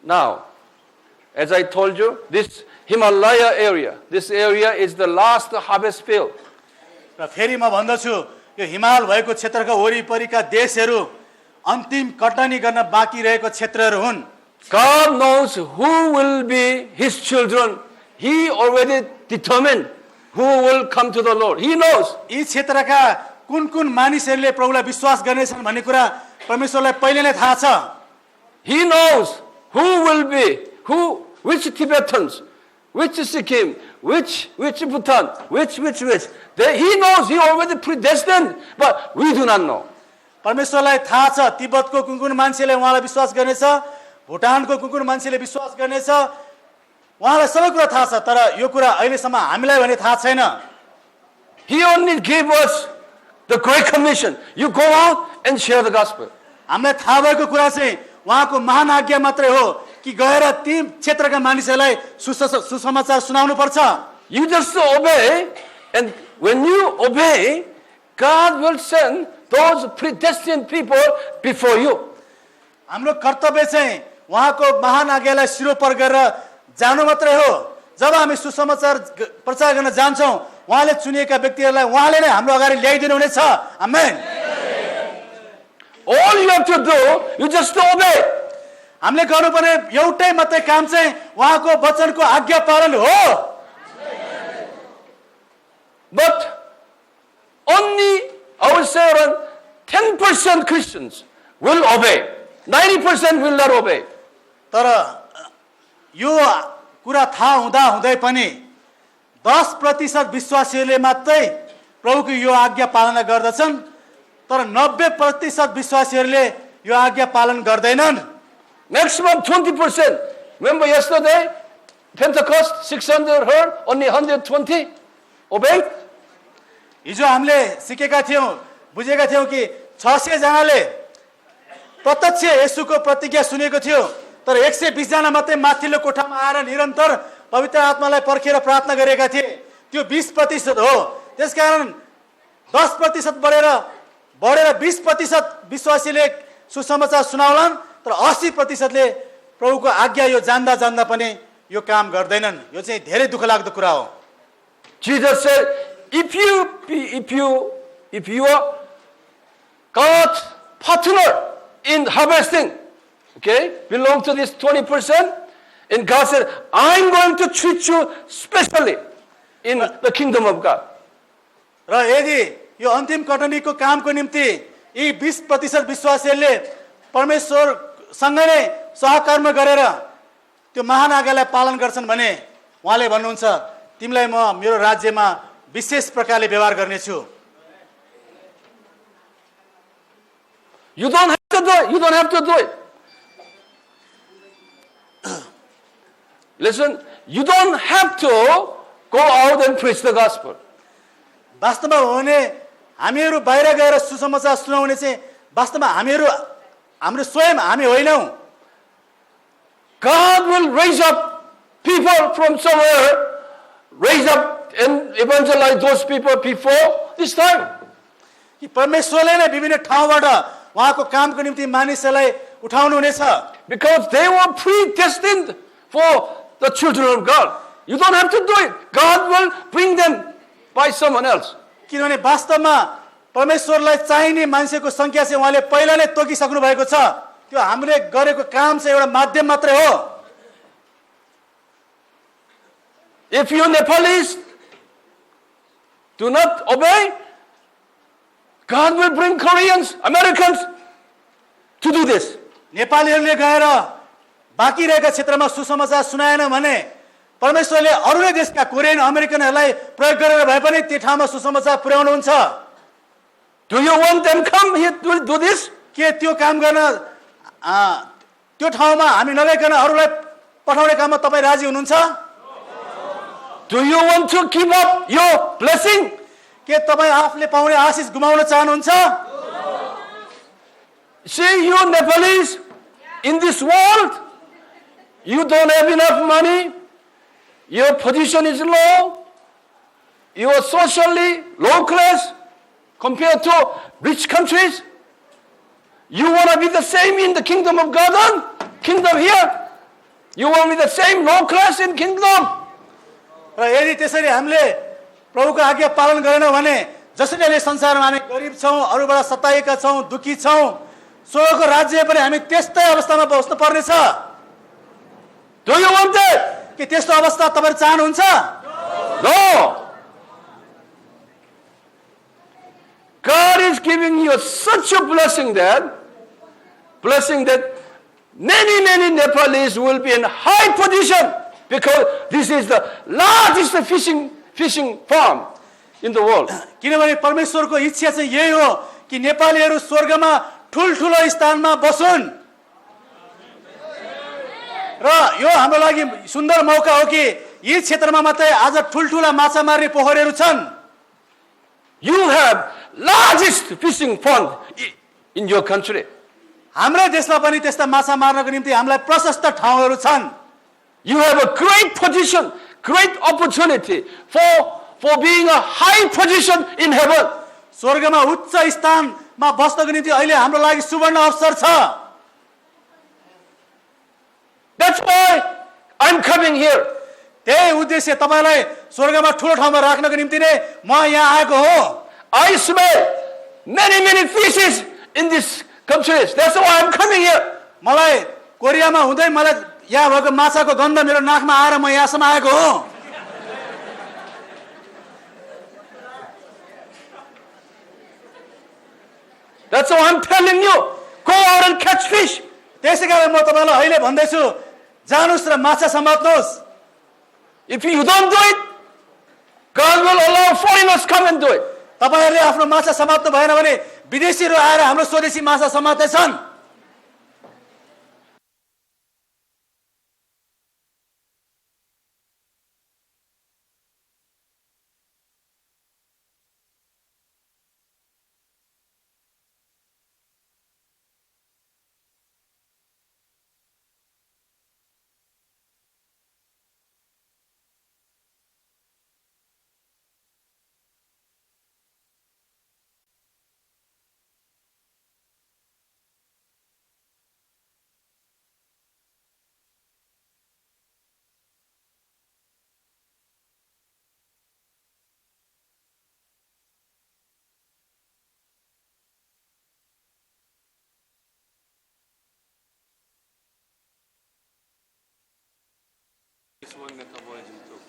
Now, as I told you, this Himalaya area, this area is the last harvest field. र फेरि म भन्दछु यो हिमाल भएको क्षेत्रका वरिपरिका देशहरू अन्तिम कटनी गर्न बाँकी रहेको क्षेत्रहरू हुन्। God knows who will be His children. He already determined who will come to the Lord. He knows. यी क्षेत्रका कुन कुन मानिसहरूले प्रभुलाई विश्वास गर्नेछन् भन्ने कुरा परमेश्वरलाई पहिले नै थाहा छ। He knows who will be, which Tibetans, which Sikkim, which Bhutan, which. He knows, He already predestined, but we do not know. परमेश्वरलाई थाहा छ तिब्बतको कुन कुन मान्छेले उहाँलाई विश्वास गर्नेछ, भुटानको कुन कुन मान्छेले विश्वास गर्नेछ, उहाँलाई सबै कुरा थाहा छ, तर यो कुरा अहिलेसम्म हामीलाई भने थाहा छैन। He only gave us the Great Commission. You go out and share the gospel. हामीलाई थाहा भएको कुरा चाहिँ उहाँको महान आज्ञा मात्रै हो कि गएर ती क्षेत्रका मानिसहरूलाई सुसमाचार सुनाउनु पर्छ। You just obey, and when you obey, God will send those predestined people before you. हाम्रो कर्तव्य चाहिँ उहाँको महान आज्ञालाई सिरोपर गरेर जानु मात्रै हो। जब हामी सुसमाचार प्रचार गर्न जान्छौँ उहाँले चुनिएका व्यक्तिहरूलाई उहाँले नै हाम्रो अगाडि ल्याइदिनु हुनेछ। आमेन। All you have to do, you just obey. हामीले गर्नुपर्ने एउटै मात्रै काम चाहिँ उहाँको वचनको आज्ञा पालन हो। But only, I would say around 10% Christians will obey. 90% will not obey. तर यो कुरा थाहा हुँदा हुँदै पनि 10% विश्वासीहरूले मात्रै प्रभुको यो आज्ञा पालना गर्दछन्, तर 90% विश्वासीहरूले यो आज्ञा पालन गर्दैनन्। Maximum 20%. Remember yesterday, Pentecost, 600 heard, only 120 obeyed. हिजो हामीले सिकेका थियौँ, बुझेका थियौँ कि 600 जनाले प्रत्यक्ष येशूको प्रतिज्ञा सुनेको थियो, तर 120 जना मात्रै माथिल्लो कोठामा आएर निरन्तर पवित्र आत्मालाई पर्खेर प्रार्थना गरेका थिए। त्यो 20% हो। त्यसकारण 10% बढेर 20% विश्वासीले सुसमाचार सुनाउलान्, तर 80%ले प्रभुको आज्ञा यो जान्दा जान्दा पनि यो काम गर्दैनन्। यो चाहिँ धेरै दुःख लाग्दो कुरा हो। Jesus said, if you are God's partner in harvesting, okay, belong to this 20%, and God said, I'm going to treat you specially in the kingdom of God. र यदि यो अन्तिम कटनीको कामको निम्ति यी 20% विश्वासीहरूले परमेश्वरसँग नै सहकर्म गरेर त्यो महान आज्ञालाई पालन गर्छन् भने उहाँले भन्नुहुन्छ तिमीलाई म मेरो राज्यमा विशेष प्रकारले व्यवहार गर्नेछु। You don't have to do it. You don't have to do it. Listen, you don't have to go out and preach the gospel. वास्तवमा हो भने हामीहरू बाहिर गएर सुसमाचार सुनाउने चाहिँ वास्तवमा हाम्रो स्वयं हामी होइनौँ। God will raise up people from somewhere, raise up and evangelize those people before this time. कि परमेश्वरले नै विभिन्न ठाउँबाट उहाँको कामको निम्ति मानिसहरूलाई उठाउनु हुनेछ। Because they were predestined for the children of God. You don't have to do it. God will bring them by someone else. किनभने वास्तवमा परमेश्वरलाई चाहिने मान्छेको संख्या चाहिँ उहाँले पहिला नै तोकिसक्नु भएको छ। त्यो हामीले गरेको काम चाहिँ एउटा माध्यम मात्रै हो। If you Nepalese do not obey, God will bring Koreans, Americans to do this. नेपालीहरूले गएर बाँकी रहेका क्षेत्रमा सुसमाचार सुनाएन भने परमेश्वरले अरू नै देशका कोरियन अमेरिकनहरूलाई प्रयोग गरेर भए पनि त्यो ठाउँमा सुसमाचार पुर्याउनुहुन्छ। Do you want them come here to do this? के त्यो काम गर्न त्यो ठाउँमा हामी नगइकन अरूलाई पठाउने काममा तपाईँ राजी हुनुहुन्छ? Do you want to give up your blessing? के तपाईँ आफूले पाउने आशिष गुमाउन चाहनुहुन्छ? See, you Nepalese, in this world, you don't have enough money, your position is low, you are socially low class compared to rich countries. You want to be the same in the kingdom of God, kingdom here. You want to be the same low class in kingdom. र यदि त्यसरी हामीले प्रभुको आज्ञा पालन गरेनौँ भने जसरी अहिले संसारमा हामी गरिब छौँ, अरूबाट सताएका छौँ, दुखी छौँ, स्वर्गको राज्य पनि हामी त्यस्तै अवस्थामा बस्नु पर्नेछ। Do you want that? के त्यस्तो अवस्था तपाईहरु चाहनुहुन्छ? No. God is giving you such a blessing that many Nepalese will be in high position because this is the largest fishing farm in the world. किनभने परमेश्वरको इच्छा चाहिँ यही हो कि नेपालीहरू स्वर्गमा ठुलठुलो स्थानमा बसुन्। र यो हाम्रो लागि सुन्दर मौका हो कि यी क्षेत्रमा मात्रै आज ठुलठुला माछा मार्ने पोखरीहरू छन्। You have largest fishing pond in your country. हाम्रै देशमा पनि त्यस्ता माछा मार्नको निम्ति हामीलाई प्रशस्त ठाउँहरू छन्। You have a great position, great opportunity for being a high position in heaven. स्वर्गमा उच्च स्थानमा बस्नको निम्ति अहिले हाम्रो लागि सुवर्ण अवसर छ। That's why I'm coming here. त्यही उद्देश्य तपाईलाई स्वर्गमा ठुलो ठाउँमा राख्नको निम्ति नै म यहाँ आएको हो। I smell many fishes in this countries. That's why I'm coming here. मलाई कोरियामा हुँदै मलाई यहाँ भएको माछाको गन्ध मेरो नाकमा आएर म यहाँसम्म आएको हो। That's why I'm telling you, go out and catch fish. त्यसैकारण म तपाईलाई अहिले भन्दैछु, जानुस् र माछा समात्नुस्। If you don't do it, God will allow foreigners come and do it. तपाईहरुले आफ्नो माछा समात्नु भएन भने विदेशीहरु आएर हाम्रो स्वदेशी माछा समात्दैछन्। This one metabolism too.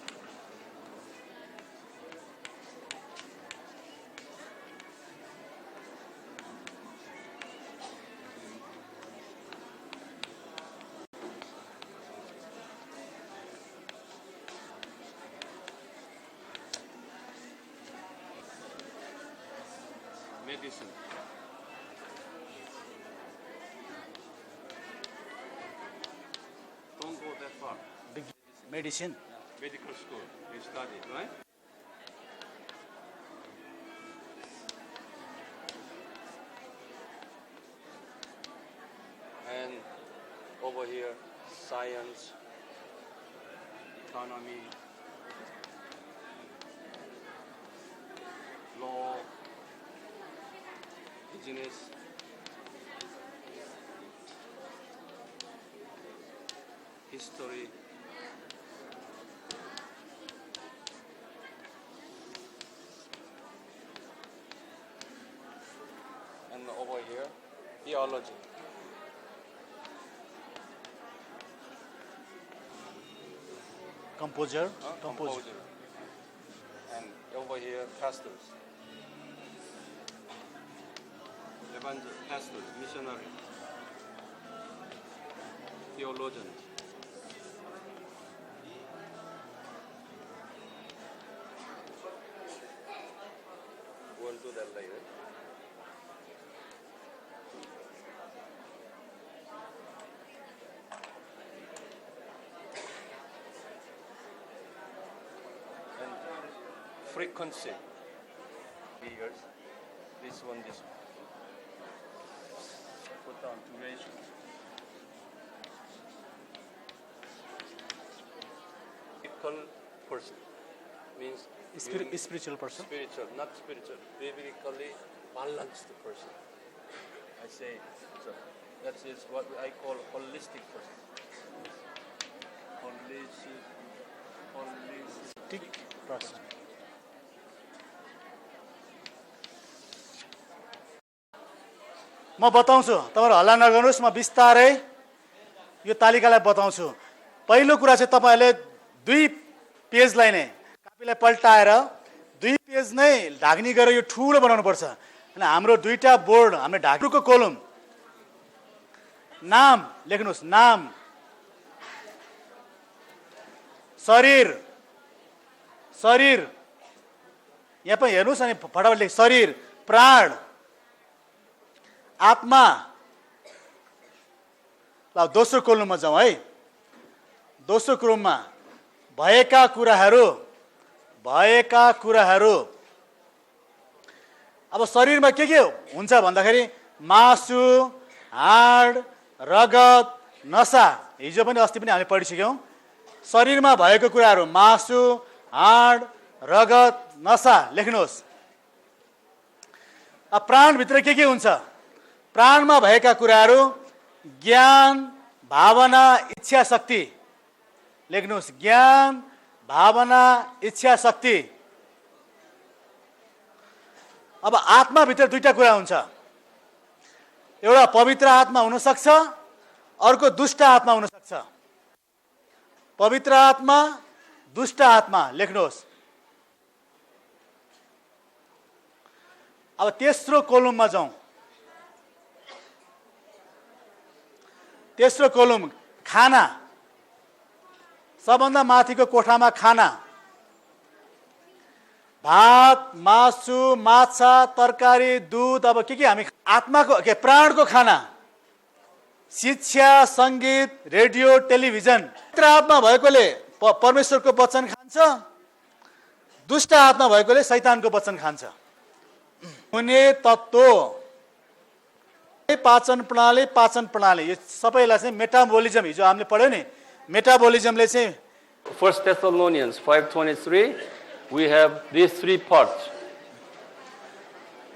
Medicine. Don't go that far. Medicine Medical school, we studied, right? And over here, science, economy, law, business, history. And over here, theology. Composer Composer. And over here, pastors. Pastors, missionaries, theologians. We'll do that later. And frequency. Years. This one. Put down duration. biblical person means spiritual person. spiritual, not spiritual, biblically balanced person. I say so. That is what I call holistic person. Holistic person. म बताउँछु, तपाईहरु हल्ला नगर्नुस्, म बिस्तारै यो तालिकालाई बताउँछु। पहिलो कुरा चाहिँ तपाईहरुले 2 पेजलाई नै कापीलाई पल्टाएर 2 पेज नै ढाक्नी गरेर यो ठूलो बनाउनु पर्छ। अनि हाम्रो दुईटा बोर्ड, हामीले ढाक्नुको कोलम नाम लेख्नुस्, नाम, शरीर, शरीर यहाँ पनि हेर्नुस् अनि फटाफट लेख, शरीर, प्राण, आत्मा। ल दोस्रो कोलममा जाउँ है। दोस्रो कोलममा भएका कुराहरू, भएका कुराहरू। अब शरीरमा के हुन्छ भन्दाखेरि मासु, हाड, रगत, नसा। हिजो पनि अस्ति पनि हामीले पढिसक्यौँ। शरीरमा भएको कुराहरू मासु, हाड, रगत, नसा लेख्नुहोस्। अब प्राणभित्र के हुन्छ? प्राणमा भएका कुराहरू ज्ञान, भावना, इच्छा शक्ति लेख्नुहोस्। ज्ञान, भावना, इच्छा शक्ति। अब आत्माभित्र दुईटा कुरा हुन्छ। एउटा पवित्र आत्मा हुन सक्छ, अर्को दुष्ट आत्मा हुन सक्छ। पवित्र आत्मा, दुष्ट आत्मा लेख्नुहोस्। अब तेस्रो कोलममा जाउँ। तेस्रो कोलम खाना। सबभन्दा माथिको कोठामा खाना। भात, मासु, माछा, तरकारी, दूध। अब के हामी आत्माको के प्राणको खाना? शिक्षा, संगीत, रेडियो, टेलिभिजन। पवित्र आत्मा भएकोले परमेश्वरको वचन खान्छ, दुष्ट आत्मा भएकोले शैतानको वचन खान्छ। हुने तत्त्व, पाचन प्रणाली, पाचन प्रणाली, यो सबैलाई चाहिँ मेटाबोलिजम हिजो हामीले पढ्यौँ नि। मेटाबोलिजमले चाहिँ 1 Thessalonians 5:23, we have these 3 parts.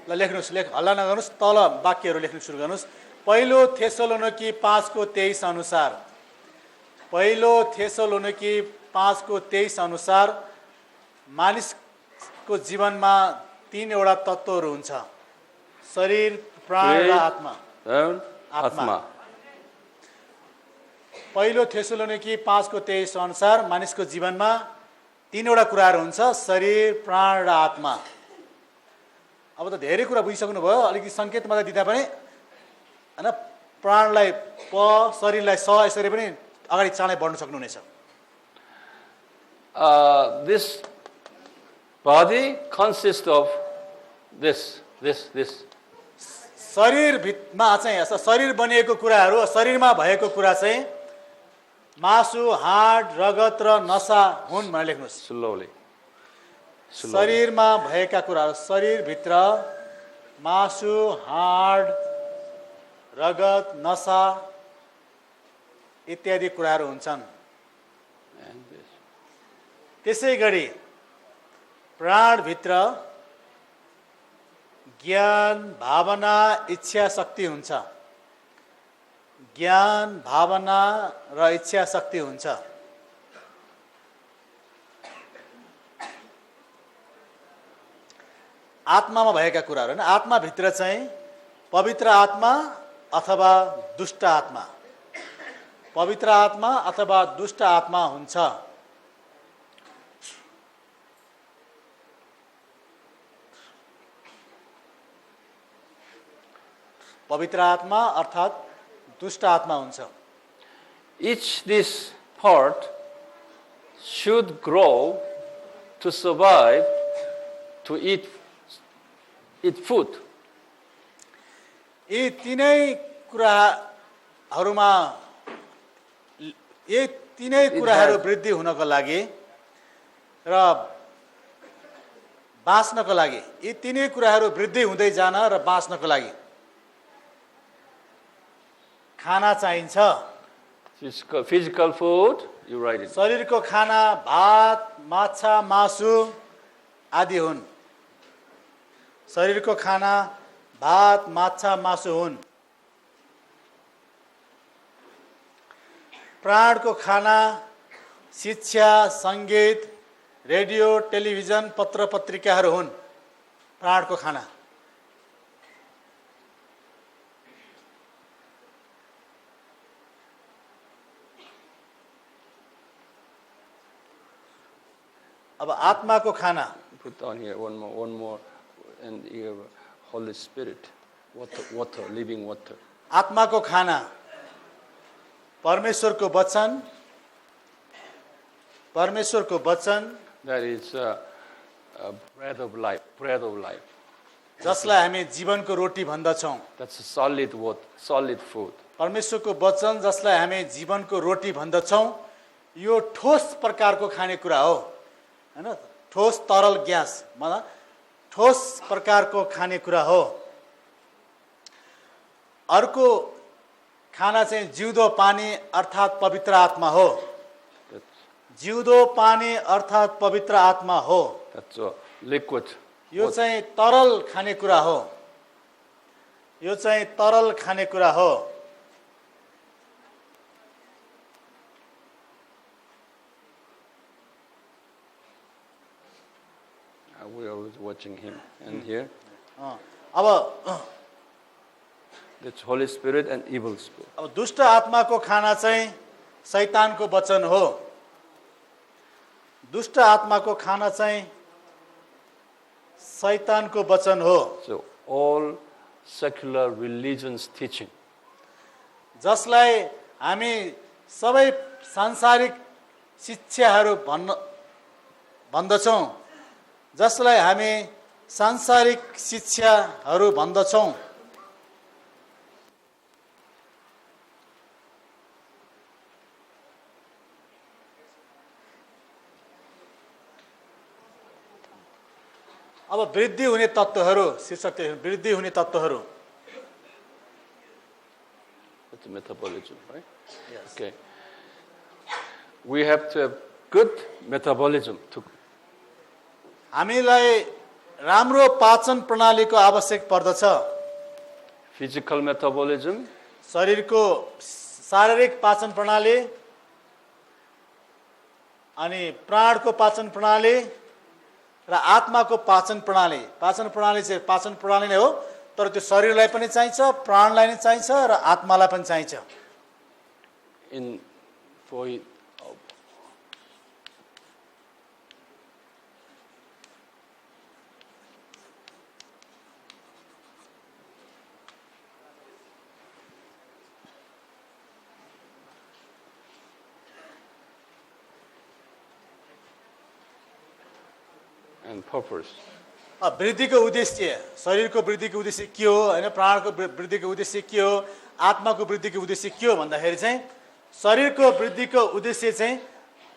ल लेख्नुस्, लेख, हल्ला नगर्नुस्, तल वाक्यहरू लेख्न सुरु गर्नुस्। पहिलो थेसलोनिकी 5:23 अनुसार, पहिलो थेसलोनिकी 5:23 अनुसार मानिसको जीवनमा 3 वटा तत्त्वहरू हुन्छ। शरीर, प्राण र आत्मा। आत्मा। पहिलो थेसलोनिकी 5:23 अनुसार मानिसको जीवनमा 3 वटा कुराहरू हुन्छ, शरीर, प्राण र आत्मा। अब त धेरै कुरा बुझिसक्नु भयो, अलिकति सङ्केत मात्रै दिँदा पनि हैन, प्राणलाई प, शरीरलाई स, यसरी पनि अगाडि चाँडै बढ्न सक्नुहुनेछ। This body consists of this. शरीरमा चाहिँ शरीर बनिएको कुराहरू, शरीरमा भएको कुरा चाहिँ मासु, हाड, रगत र नसा हुन् भनेर लेख्नुहोस्। Slowly. शरीरमा भएका कुराहरू, शरीरभित्र मासु, हाड, रगत, नसा इत्यादि कुराहरू हुन्छन्। त्यसै गरी प्राणभित्र ज्ञान, भावना, इच्छा शक्ति हुन्छ। ज्ञान, भावना र इच्छा शक्ति हुन्छ। आत्मामा भएका कुराहरू हैन, आत्माभित्र चाहिँ पवित्र आत्मा अथवा दुष्ट आत्मा, पवित्र आत्मा अथवा दुष्ट आत्मा हुन्छ। पवित्र आत्मा अर्थात दुष्ट आत्मा हुन्छ। Each this part should grow to survive, to eat food. यी तीनै कुराहरूमा, यी तीनै कुराहरू वृद्धि हुनको लागि र बाँच्नको लागि, यी तीनै कुराहरू वृद्धि हुँदै जान र बाँच्नको लागि खाना चाहिन्छ। Physical food, you write it. शरीरको खाना भात माछा मासु आदि हुन्। शरीरको खाना भात माछा मासु हुन्। प्राणको खाना शिक्षा सङ्गीत रेडियो टेलिभिजन पत्र पत्रिकाहरू हुन्। प्राणको खाना। अब आत्माको खाना। Put down here one more, and you have Holy Spirit, water, living water. आत्माको खाना परमेश्वरको वचन। परमेश्वरको वचन That is bread of life, bread of life. जसलाई हामी जीवनको रोटी भन्दछौँ। That's a solid word, solid food. परमेश्वरको वचन जसलाई हामी जीवनको रोटी भन्दछौँ यो ठोस प्रकारको खानेकुरा हो हैन। ठोस तरल ग्यास मतलब ठोस प्रकारको खानेकुरा हो। अर्को खाना चाहिँ जिउँदो पानी अर्थात् पवित्र आत्मा हो। जिउँदो पानी अर्थात् पवित्र आत्मा हो। That's a liquid. यो चाहिँ तरल खानेकुरा हो। यो चाहिँ तरल खानेकुरा हो। We are always watching him. And here, अब that's Holy Spirit and evil spirit. अब दुष्ट आत्माको खाना चाहिँ शैतानको वचन हो। दुष्ट आत्माको खाना चाहिँ शैतानको वचन हो। So all secular religions teaching. जसलाई हामी सबै सांसारिक शिक्षाहरू भन्दछौँ। जसलाई हामी सांसारिक शिक्षाहरू भन्दछौँ। अब वृद्धि हुने तत्त्वहरू शीर्षक वृद्धि हुने तत्त्वहरू। That's metabolism, right? Yes. Okay. We have to have good metabolism to. हामीलाई राम्रो पाचन प्रणालीको आवश्यक पर्दछ। Physical metabolism, शरीरको शारीरिक पाचन प्रणाली अनि प्राणको पाचन प्रणाली र आत्माको पाचन प्रणाली। पाचन प्रणाली चाहिँ पाचन प्रणाली नै हो तर त्यो शरीरलाई पनि चाहिन्छ प्राणलाई पनि चाहिन्छ र आत्मालाई पनि चाहिन्छ। in for it, and purpose. वृद्धिको उद्देश्य शरीरको वृद्धिको उद्देश्य के हो हैन। प्राणको वृद्धिको उद्देश्य के हो आत्माको वृद्धिको उद्देश्य के हो भन्दाखेरि चाहिँ शरीरको वृद्धिको उद्देश्य चाहिँ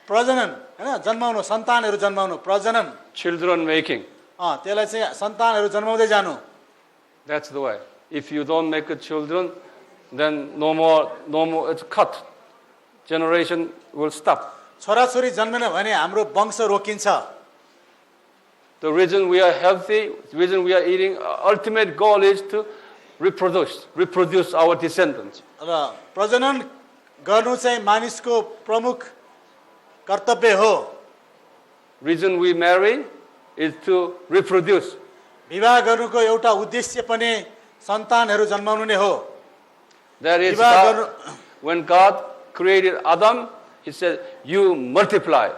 प्रजनन हैन जन्माउनु सन्तानहरू जन्माउनु प्रजनन Children making. त्यसलाई चाहिँ सन्तानहरू जन्माउँदै जानु। That's the way. If you don't make children, then no more. It's cut. Generation will stop. छोराछोरी जन्मेन भने हाम्रो वंश रोकिन्छ। The reason we are healthy, the reason we are eating, ultimate goal is to reproduce our descendants. र प्रजनन गर्नु चाहिँ मानिसको प्रमुख कर्तव्य हो। Reason we marry is to reproduce. विवाह गर्नुको एउटा उद्देश्य पनि सन्तानहरू जन्माउनु नै हो। That is विवाह गर्नु when God created Adam, he said, you multiply.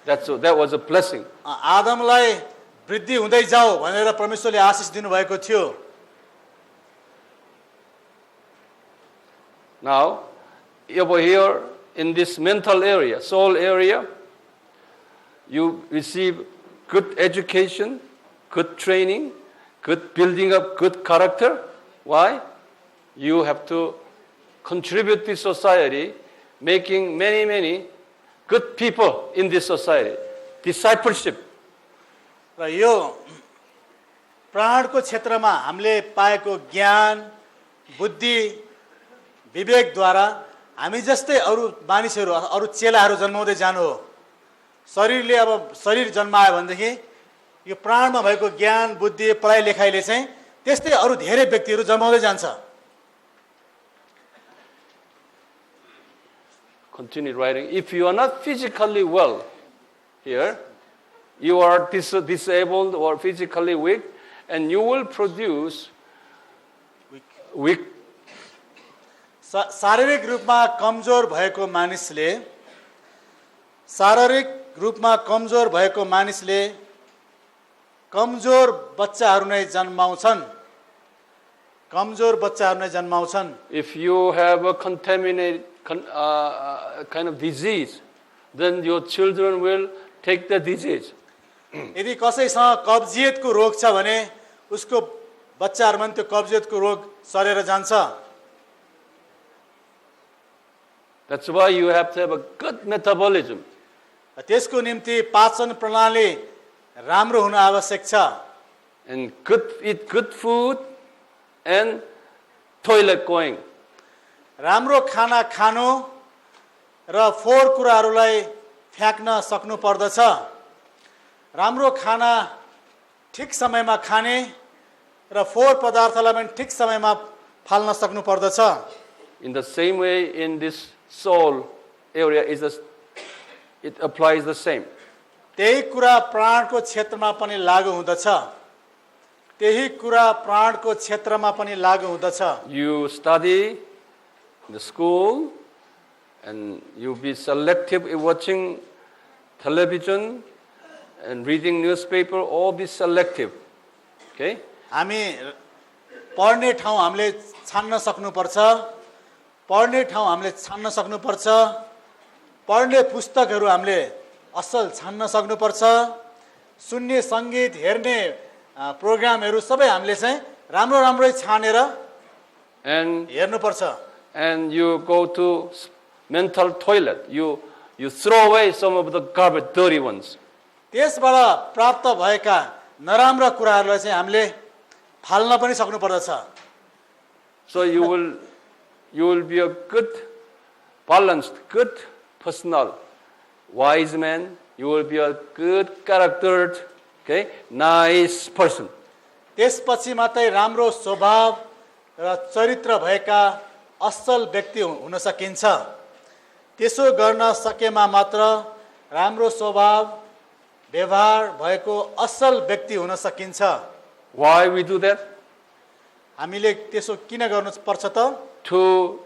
That was a blessing. आदमलाई वृद्धि हुँदै जाऊ भनेर परमेश्वरले आशिष दिनुभएको थियो। Now, over here in this mental area, soul area, you receive good education, good training, good building up good character. Why? You have to contribute to society, making many good people in this society. Discipleship. र यो प्राणको क्षेत्रमा हामीले पाएको ज्ञान बुद्धि विवेकद्वारा हामी जस्तै अरू मानिसहरू अरू चेलाहरू जन्माउँदै जानु हो। शरीरले अब शरीर जन्मायो भनेदेखि यो प्राणमा भएको ज्ञान बुद्धि पढाइ लेखाइले चाहिँ त्यस्तै अरू धेरै व्यक्तिहरू जन्माउँदै जान्छ। Continue writing. If you are not physically well here, you are disabled or physically weak, and you will produce weak. शारीरिक रूपमा कमजोर भएको मानिसले शारीरिक रूपमा कमजोर भएको मानिसले कमजोर बच्चाहरू नै जन्माउँछन्। कमजोर बच्चाहरू नै जन्माउँछन्। If you have a contaminated kind of disease, then your children will take the disease. यदि कसैसँग कब्जियतको रोग छ भने उसको बच्चाहरूमा त्यो कब्जियतको रोग सरेर जान्छ। That's why you have to have a good metabolism. त्यसको निम्ति पाचन प्रणाली राम्रो हुन आवश्यक छ। And eat good food and toilet going. राम्रो खाना खानु र फोहोर कुराहरूलाई फ्याँक्न सक्नु पर्दछ। राम्रो खाना ठिक समयमा खाने र फोहोर पदार्थलाई पनि ठिक समयमा फाल्न सक्नु पर्दछ। In the same way, in this soul area, it applies the same. त्यही कुरा प्राणको क्षेत्रमा पनि लागू हुँदछ। त्यही कुरा प्राणको क्षेत्रमा पनि लागू हुँदछ। You study in the school, and you be selective in watching television and reading newspaper. All be selective. Okay? हामी पढ्ने ठाउँ हामीले छान्न सक्नुपर्छ। पढ्ने ठाउँ हामीले छान्न सक्नुपर्छ। पढ्ने पुस्तकहरू हामीले असल छान्न सक्नुपर्छ। सुन्ने सङ्गीत हेर्ने प्रोग्रामहरू सबै हामीले चाहिँ राम्रो राम्रै छानेर And हेर्नुपर्छ। and you go to mental toilet. You throw away some of the garbage, dirty ones. त्यसबाट प्राप्त भएका नराम्रा कुराहरूलाई चाहिँ हामीले फाल्न पनि सक्नुपर्दछ। So you will be a good, balanced, good personal, wise man. You will be a good charactered, okay, nice person. त्यसपछि मात्रै राम्रो स्वभाव र चरित्र भएका असल व्यक्ति हुन सकिन्छ। त्यसो गर्न सकेमा मात्र राम्रो स्वभाव व्यवहार भएको असल व्यक्ति हुन सकिन्छ। Why we do that? हामीले त्यसो किन गर्नुपर्छ त? To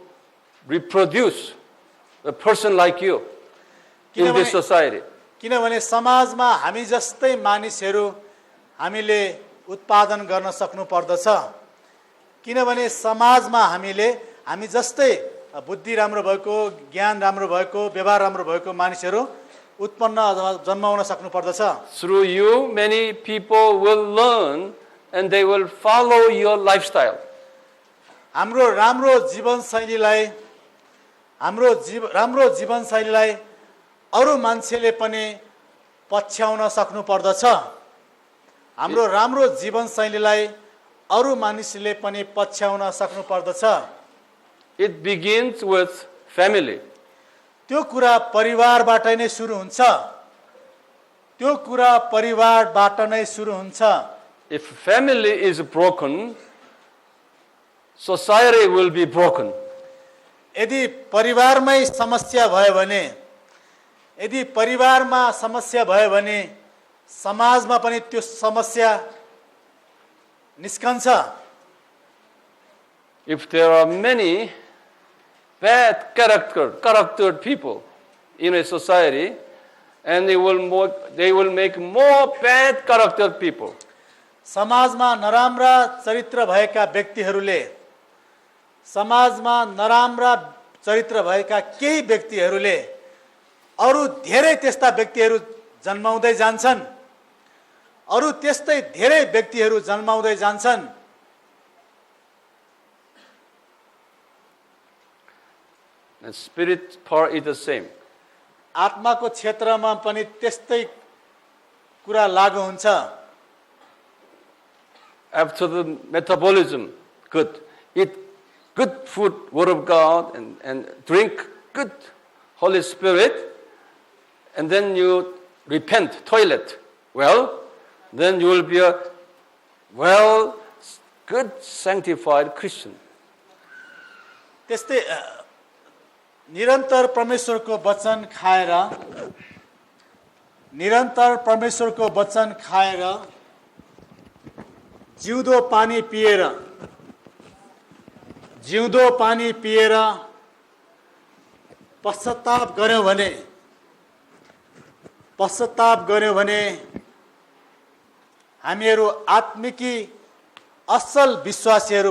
reproduce a person like you in this society. किनभने समाजमा हामी जस्तै मानिसहरू हामीले उत्पादन गर्न सक्नु पर्दछ। किनभने समाजमा हामी जस्तै बुद्धि राम्रो भएको, ज्ञान राम्रो भएको, व्यवहार राम्रो भएको मानिसहरू उत्पन्न अथवा जन्माउन सक्नु पर्दछ। Through you, many people will learn and they will follow your lifestyle. हाम्रो राम्रो जीवनशैलीलाई अरू मान्छेले पनि पछ्याउन सक्नु पर्दछ। हाम्रो राम्रो जीवनशैलीलाई अरू मानिसले पनि पछ्याउन सक्नु पर्दछ। It begins with family. त्यो कुरा परिवारबाट नै सुरु हुन्छ। त्यो कुरा परिवारबाट नै सुरु हुन्छ। If family is broken, society will be broken. यदि परिवारमै समस्या भयो भने समाजमा पनि त्यो समस्या निस्कन्छ। If there are many bad charactered people in a society, and they will make more bad charactered people. समाजमा नराम्रा चरित्र भएका केही व्यक्तिहरूले अरू धेरै त्यस्ता व्यक्तिहरू जन्माउँदै जान्छन्। अरू त्यस्तै धेरै व्यक्तिहरू जन्माउँदै जान्छन्। And spirit part is the same. आत्माको क्षेत्रमा पनि त्यस्तै कुरा लागू हुन्छ। After the metabolism, good. Eat good food, Word of God, and drink good Holy Spirit, and then you repent, toilet, well, then you will be a good sanctified Christian. त्यस्तै निरन्तर परमेश्वरको वचन खाएर जिउँदो पानी पिएर पश्चाताप गर्यो भने हामीहरू आत्मिकी असल विश्वासीहरू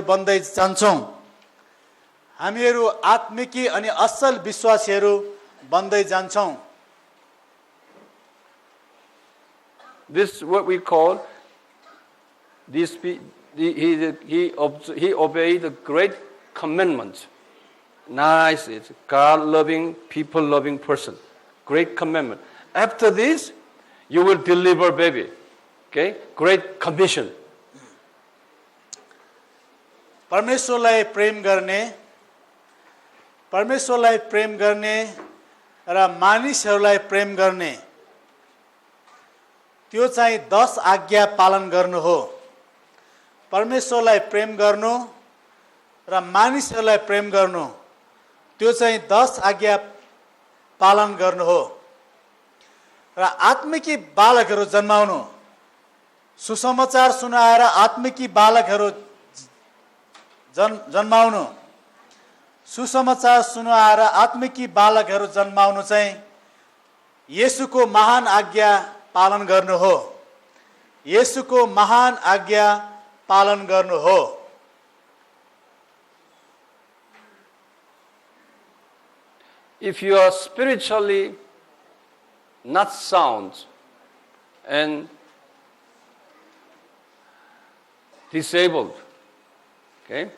बन्दै जान्छौं। This is what we call he obeyed the great commandment. Nice, it's God-loving, people-loving person. Great commandment. After this, you will deliver baby. Okay? Great commission. परमेश्वरलाई प्रेम गर्ने र मानिसहरूलाई प्रेम गर्ने त्यो चाहिँ 10 आज्ञा पालन गर्नु हो। परमेश्वरलाई प्रेम गर्नु र मानिसहरूलाई प्रेम गर्नु त्यो चाहिँ 10 आज्ञा पालन गर्नु हो। र आत्मिकी बालकहरू जन्माउनु, सुसमाचार सुनाएर आत्मिकी बालकहरू जन्माउनु, सुसमाचार सुनाएर आत्मिकी बालकहरू जन्माउनु चाहिँ येशूको महान आज्ञा पालन गर्नु हो। येशूको महान आज्ञा पालन गर्नु हो। If you are spiritually not sound and disabled, okay,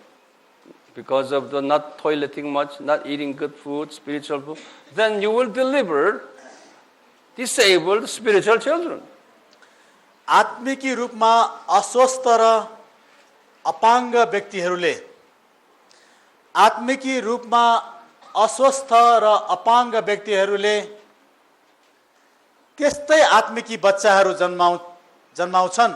because of the not toileting much, not eating good food, spiritual food, then you will deliver disabled spiritual children. आत्मिकी रूपमा अस्वस्थ र अपाङ्ग व्यक्तिहरूले त्यस्तै आत्मिकी बच्चाहरू जन्माउँछन्।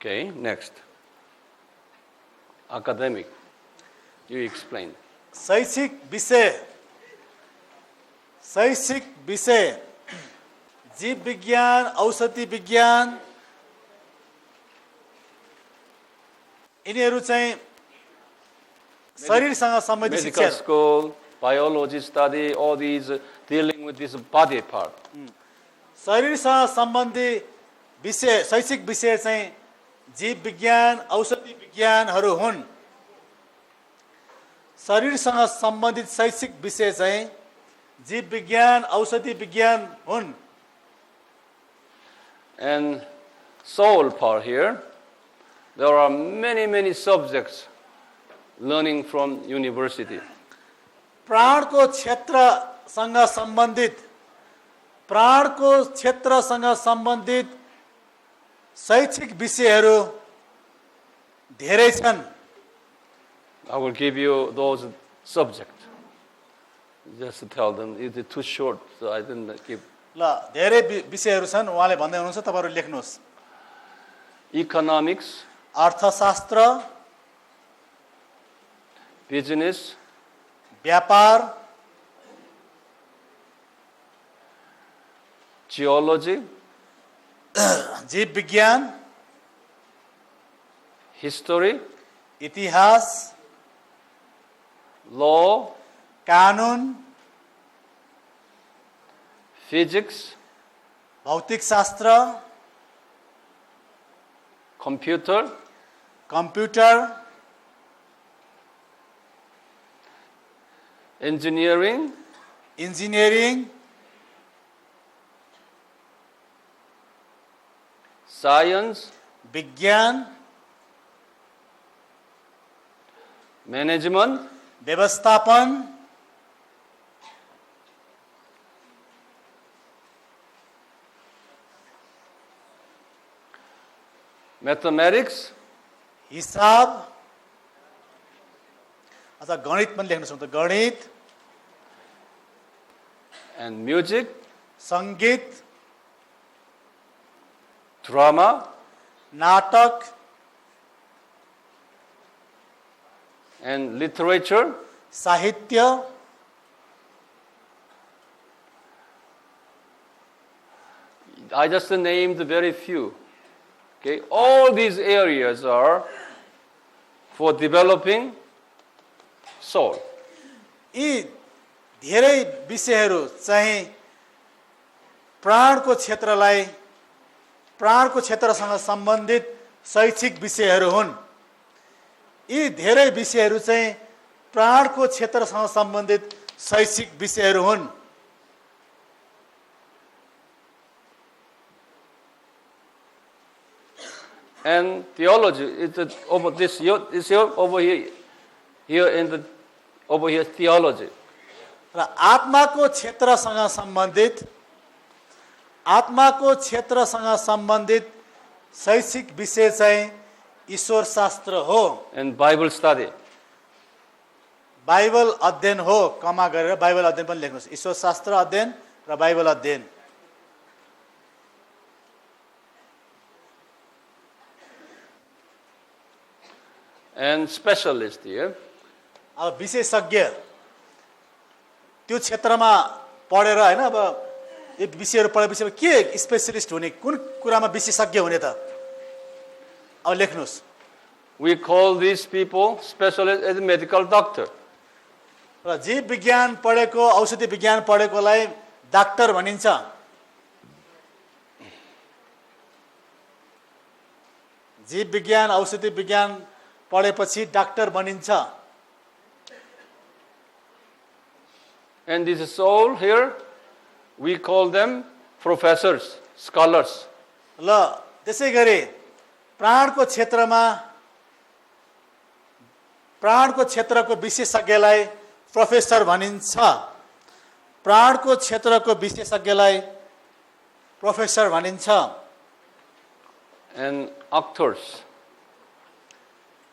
Okay, next. Academic. You explain. शैक्षिक विषय जीव विज्ञान, औषधि विज्ञान यिनीहरू चाहिँ शरीरसँग सम्बन्धित शिक्षा। Medical school, biology study, all these dealing with this body part. शरीरसँग सम्बन्धी विषय, शैक्षिक विषय चाहिँ जीव विज्ञान, औषधि विज्ञानहरू हुन्। शरीरसँग सम्बन्धित शैक्षिक विषय चाहिँ जीव विज्ञान, औषधि विज्ञान हुन्। And soul part here, there are many subjects learning from university. प्राणको क्षेत्रसँग सम्बन्धित शैक्षिक विषयहरू धेरै छन्। I will give you those subjects. Just to tell them, it's too short, so I didn't give. ल धेरै विषयहरू छन्, उहाँले भन्दै हुनुहुन्छ, तपाईहरु लेख्नुहोस्। Economics, अर्थशास्त्र, business, व्यापार, geology, जीव विज्ञान, history, इतिहास, law, कानुन, physics, भौतिक शास्त्र, computer, engineering, science, विज्ञान, management, व्यवस्थापन, mathematics, हिसाब अथवा गणित पनि लेख्न सक्छौँ। गणित, and music, सङ्गीत, drama, नाटक, and literature, साहित्य, I just named very few. Okay, all these areas are for developing soul. यी धेरै विषयहरू चाहिँ प्राणको क्षेत्रलाई, प्राणको क्षेत्रसँग सम्बन्धित शैक्षिक विषयहरू हुन्। यी धेरै विषयहरू चाहिँ प्राणको क्षेत्रसँग सम्बन्धित शैक्षिक विषयहरू हुन्। And theology is over this here over here in the over here theology. र आत्माको क्षेत्रसँग सम्बन्धित शैक्षिक विषय चाहिँ ईश्वर शास्त्र हो, And Bible study. बाइबल अध्ययन हो। कमा गरेर बाइबल अध्ययन पनि लेख्नुहोस्। ईश्वर शास्त्र अध्ययन र बाइबल अध्ययन। And specialist here. अब विशेषज्ञ त्यो क्षेत्रमा पढेर हैन, अब यो विषयहरू पढेपछि के स्पेशलिस्ट हुने, कुन कुरामा विशेषज्ञ हुने त? अब लेख्नुहोस्। We call these people specialists as medical doctor. र जीव विज्ञान पढेको, औषधि विज्ञान पढेकोलाई डाक्टर भनिन्छ। जीव विज्ञान, औषधि विज्ञान पढेपछि डाक्टर बनिन्छ। And this soul here, we call them professors, scholars. ल त्यसै गरी प्राणको क्षेत्रको विशेषज्ञलाई प्रोफेसर भनिन्छ। प्राणको क्षेत्रको विशेषज्ञलाई प्रोफेसर भनिन्छ। And actors.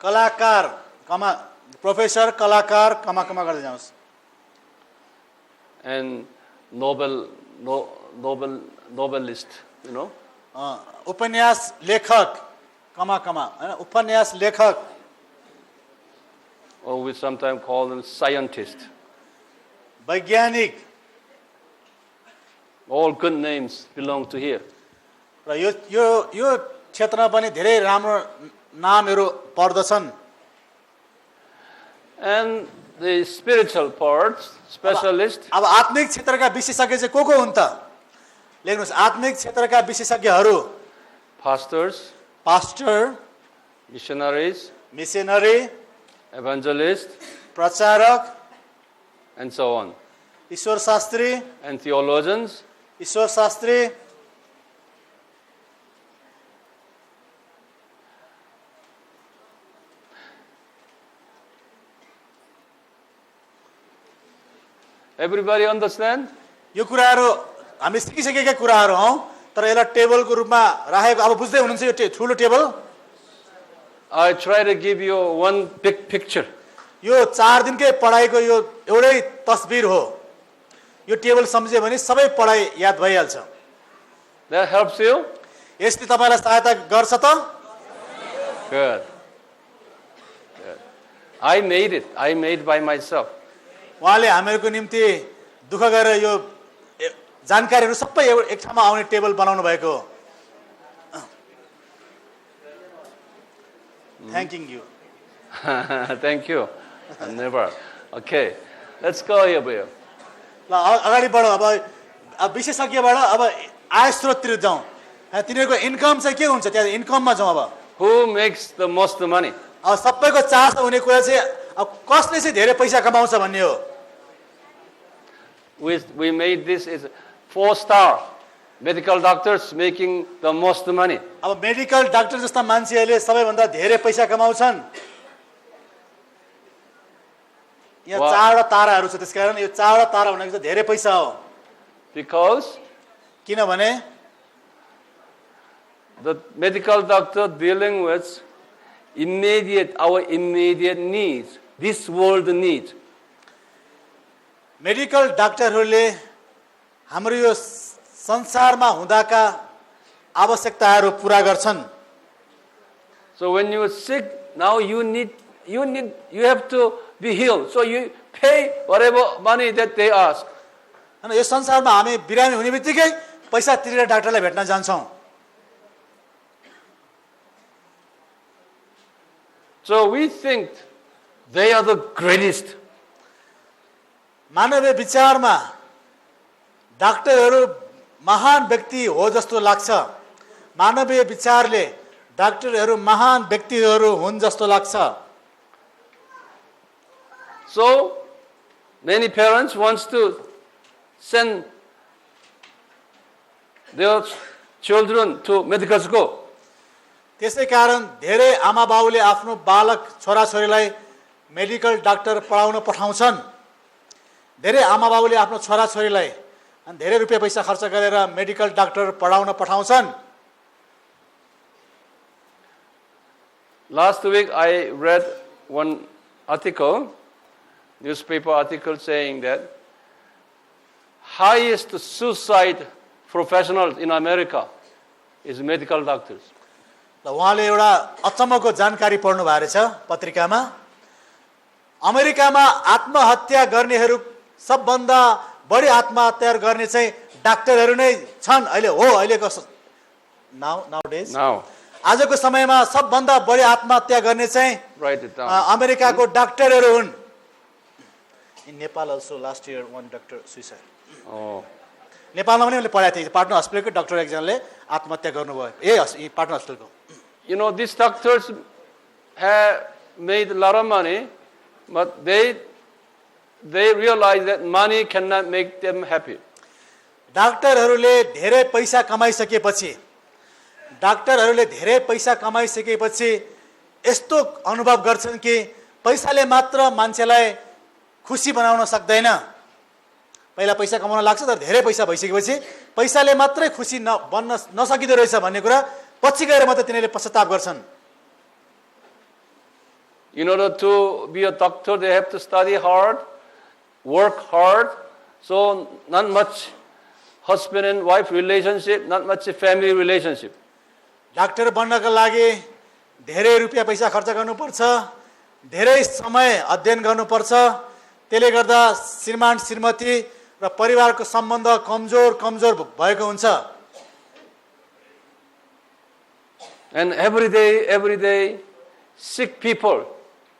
कलाकार, कमा प्रोफेसर, कलाकार, कमा कमा गर्दै जानुहोस्। And novelist, you know. उपन्यास लेखक, कमा कमा हैन, उपन्यास लेखक। Or we sometimes call them scientists. वैज्ञानिक। All good names belong to here. र यो क्षेत्रमा पनि धेरै राम्रो नामहरू पर्दछन्। And the spiritual parts, specialist. अब आत्मिक क्षेत्रका विशेषज्ञ चाहिँ को हुन् त? लेख्नुहोस्। आत्मिक क्षेत्रका विशेषज्ञहरू Pastors, pastor, missionaries, missionary, evangelists, प्रचारक, and so on. Ishwar Shastri, And theologians. Ishwar Shastri, Everybody understand? यो कुराहरू हामी सिकिसकेका कुराहरू हौ, तर यसलाई टेबलको रूपमा राखेको। अब बुझ्दै हुनुहुन्छ यो ठुलो table? I try to give you one big picture. यो 4 दिनकै पढाइको यो एउटै तस्बिर हो। यो टेबल सम्झ्यो भने सबै पढाइ याद भइहाल्छ। That helps you? यसले तपाईलाई सहायता गर्छ त? Good. Good. I made it. I made by myself. उहाँले हामीहरूको निम्ति दुःख गरेर यो जानकारीहरू सबै एक ठाउँमा आउने टेबल बनाउनु भएको हो। Thanking you. Thank you. Never. Okay. Let's go here, boy. ल अगाडि बढौँ। अब विशेषज्ञबाट अब आय स्रोततिर जाउँ। तिनीहरूको इन्कम चाहिँ के हुन्छ? त्यहाँ इन्कममा जाउँ। अब Who makes the most money? अब सबैको चासो हुने कुरा चाहिँ अब कसले चाहिँ धेरै पैसा कमाउँछ भन्ने हो। We made this is 4-star medical doctors making the most money. अब मेडिकल डाक्टर जस्ता मान्छेहरूले सबैभन्दा धेरै पैसा कमाउँछन्। यहाँ चारवटा ताराहरू छ, त्यसकारण यो चारवटा तारा भनेको चाहिँ धेरै पैसा हो। Because किनभने the medical doctor dealing with our immediate needs, this world needs. Medical डाक्टरहरूले हाम्रो यो संसारमा हुँदाका आवश्यकताहरू पूरा गर्छन्। So when you are sick, now you have to be healed. So you pay whatever money that they ask. हैन, यो संसारमा हामी बिरामी हुने बित्तिकै पैसा तिरेर डाक्टरलाई भेट्न जान्छौँ। So we think they are the greatest. मानवीय विचारमा डाक्टरहरू महान व्यक्ति हो जस्तो लाग्छ। मानवीय विचारले डाक्टरहरू महान व्यक्तिहरू हुन् जस्तो लाग्छ। So many parents wants to send their children to medical school. त्यसै कारण धेरै आमा बाउले आफ्नो बालक छोराछोरीलाई मेडिकल डाक्टर पढाउन पठाउँछन्। धेरै आमा बाउले आफ्नो छोराछोरीलाई धेरै रुपियाँ पैसा खर्च गरेर मेडिकल डाक्टर पढाउन पठाउँछन्। Last week I read one article, newspaper article saying that highest suicide professionals in America is medical doctors. ल उहाँले एउटा अचम्मको जानकारी पढ्नु भएको रहेछ पत्रिकामा। अमेरिकामा आत्महत्या गर्नेहरू सबभन्दा बढी आत्महत्या गर्ने चाहिँ डाक्टरहरू नै छन्। अहिलेको नाउडेज आजको समयमा सबभन्दा बढी आत्महत्या गर्ने चाहिँ अमेरिकाको डाक्टरहरू हुन्। In Nepal also last year one doctor suicide. नेपालमा पनि मैले पढाएको थिएँ, पाटना हस्पिटलको डाक्टर एकजनाले आत्महत्या गर्नुभयो। पाटना हस्पिटलको। You know, these doctors have made a lot of money, but they realize that money cannot make them happy. डाक्टरहरूले धेरै पैसा कमाइसकेपछि यस्तो अनुभव गर्छन् कि पैसाले मात्र मान्छेलाई खुसी बनाउन सक्दैन। पहिला पैसा कमाउन लाग्छ, तर धेरै पैसा भइसकेपछि पैसाले मात्रै खुसी बन्न नसकिदो रहेछ भन्ने कुरा पछि गएर मात्र तिनीहरूले पश्चाताप गर्छन्। In order to be a doctor, they have to study hard, work hard, so not much husband and wife relationship, not much family relationship. Doctor बन्नका लागि धेरै रुपियाँ पैसा खर्च गर्नुपर्छ, धेरै समय अध्ययन गर्नुपर्छ। त्यसले गर्दा श्रीमान श्रीमती र परिवारको सम्बन्ध कमजोर भएको हुन्छ। And every day sick people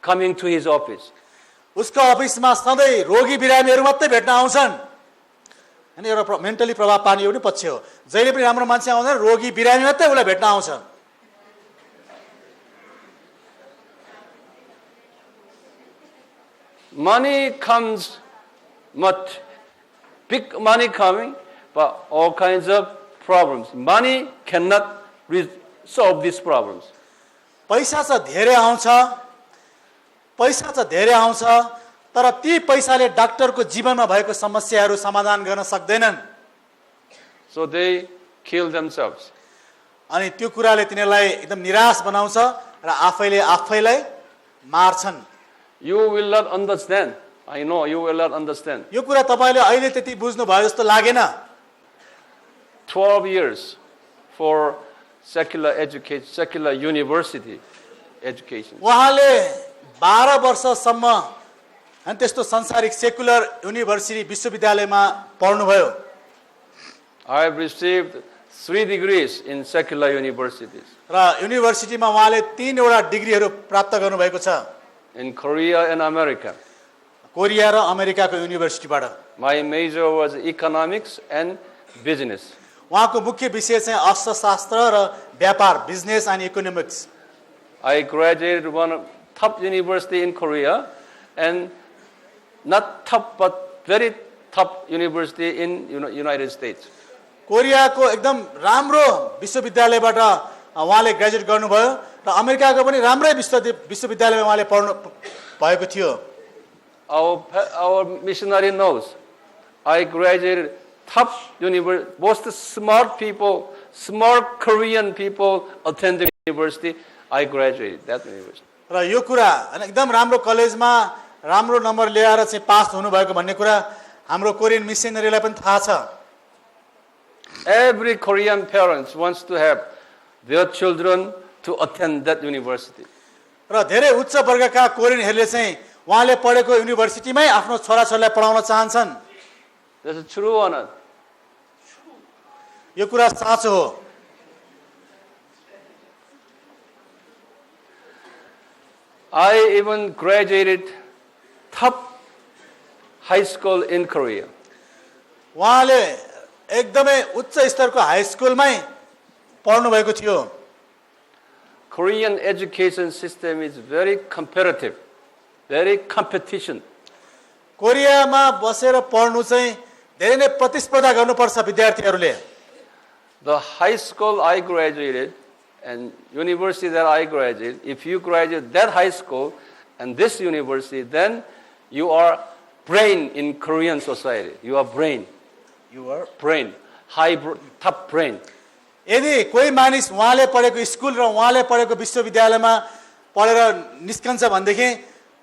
coming to his office. उसको अफिसमा सधैँ रोगी बिरामीहरू मात्रै भेट्न आउँछन्। अनि एउटा मेन्टली प्रभाव पार्ने एउटा पक्ष हो। जहिले पनि राम्रो मान्छे आउँदैन, रोगी बिरामी मात्रै उसलाई भेट्न आउँछ। Money comes, much big money coming, but all kinds of problems. Money cannot solve these problems. पैसा चाहिँ धेरै आउँछ, तर ती पैसाले डाक्टरको जीवनमा भएको समस्याहरू समाधान गर्न सक्दैनन्। So they kill themselves. अनि त्यो कुराले तिनीहरूलाई एकदम निराश बनाउँछ र आफैलाई मार्छन्। You will not understand. I know you will not understand. यो कुरा तपाईले अहिले त्यति बुझ्नु भयो जस्तो लागेन। 12 years for secular university education. उहाँले 12 वर्षसम्म अनि त्यस्तो संसारिक सेकुलर युनिभर्सिटी विश्वविद्यालयमा पढ्नुभयो। I have received 3 degrees in secular universities. र युनिभर्सिटीमा उहाँले 3 वटा डिग्रीहरू प्राप्त गर्नुभएको छ। In Korea and America. Korea र अमेरिकाको युनिभर्सिटीबाट। My major was economics and business. उहाँको मुख्य विषय चाहिँ अर्थशास्त्र र व्यापार, business and economics. I graduated one top university in Korea and not top but very top university in United States. कोरियाको एकदम राम्रो विश्वविद्यालयबाट उहाँले ग्रेजुएट गर्नुभयो र अमेरिकाको पनि राम्रै विश्वविद्यालयमा उहाँले पढ्नु भएको थियो। our missionary knows. I graduated top university, most smart people, smart Korean people attend the university. I graduated that university. र यो कुरा हैन एकदम राम्रो कलेजमा राम्रो नम्बर ल्याएर चाहिँ पास हुनुभएको भन्ने कुरा हाम्रो कोरियन मिसनरीलाई पनि थाहा छ। Every Korean parents wants to have their children to attend that university. र धेरै उच्च वर्गका कोरियनहरूले चाहिँ उहाँले पढेको युनिभर्सिटीमै आफ्नो छोराछोरीलाई पढाउन चाहन्छन्। That's true or not? यो कुरा साँचो हो। I even graduated top high school in Korea. उहाँले एकदमै उच्च स्तरको हाई स्कुलमै पढ्नु भएको थियो। Korean education system is very competitive, very competition. कोरियामा बसेर पढ्नु चाहिँ धेरै नै प्रतिस्पर्धा गर्नुपर्छ विद्यार्थीहरूले। The high school I graduated and university that I graduated, if you graduate that high school and this university, then you are brain in Korean society. You are brain. You are Brain. Top brain. यदि कोही मानिस उहाँले पढेको school र उहाँले पढेको विश्वविद्यालयमा पढेर निस्कन्छ भनेदेखि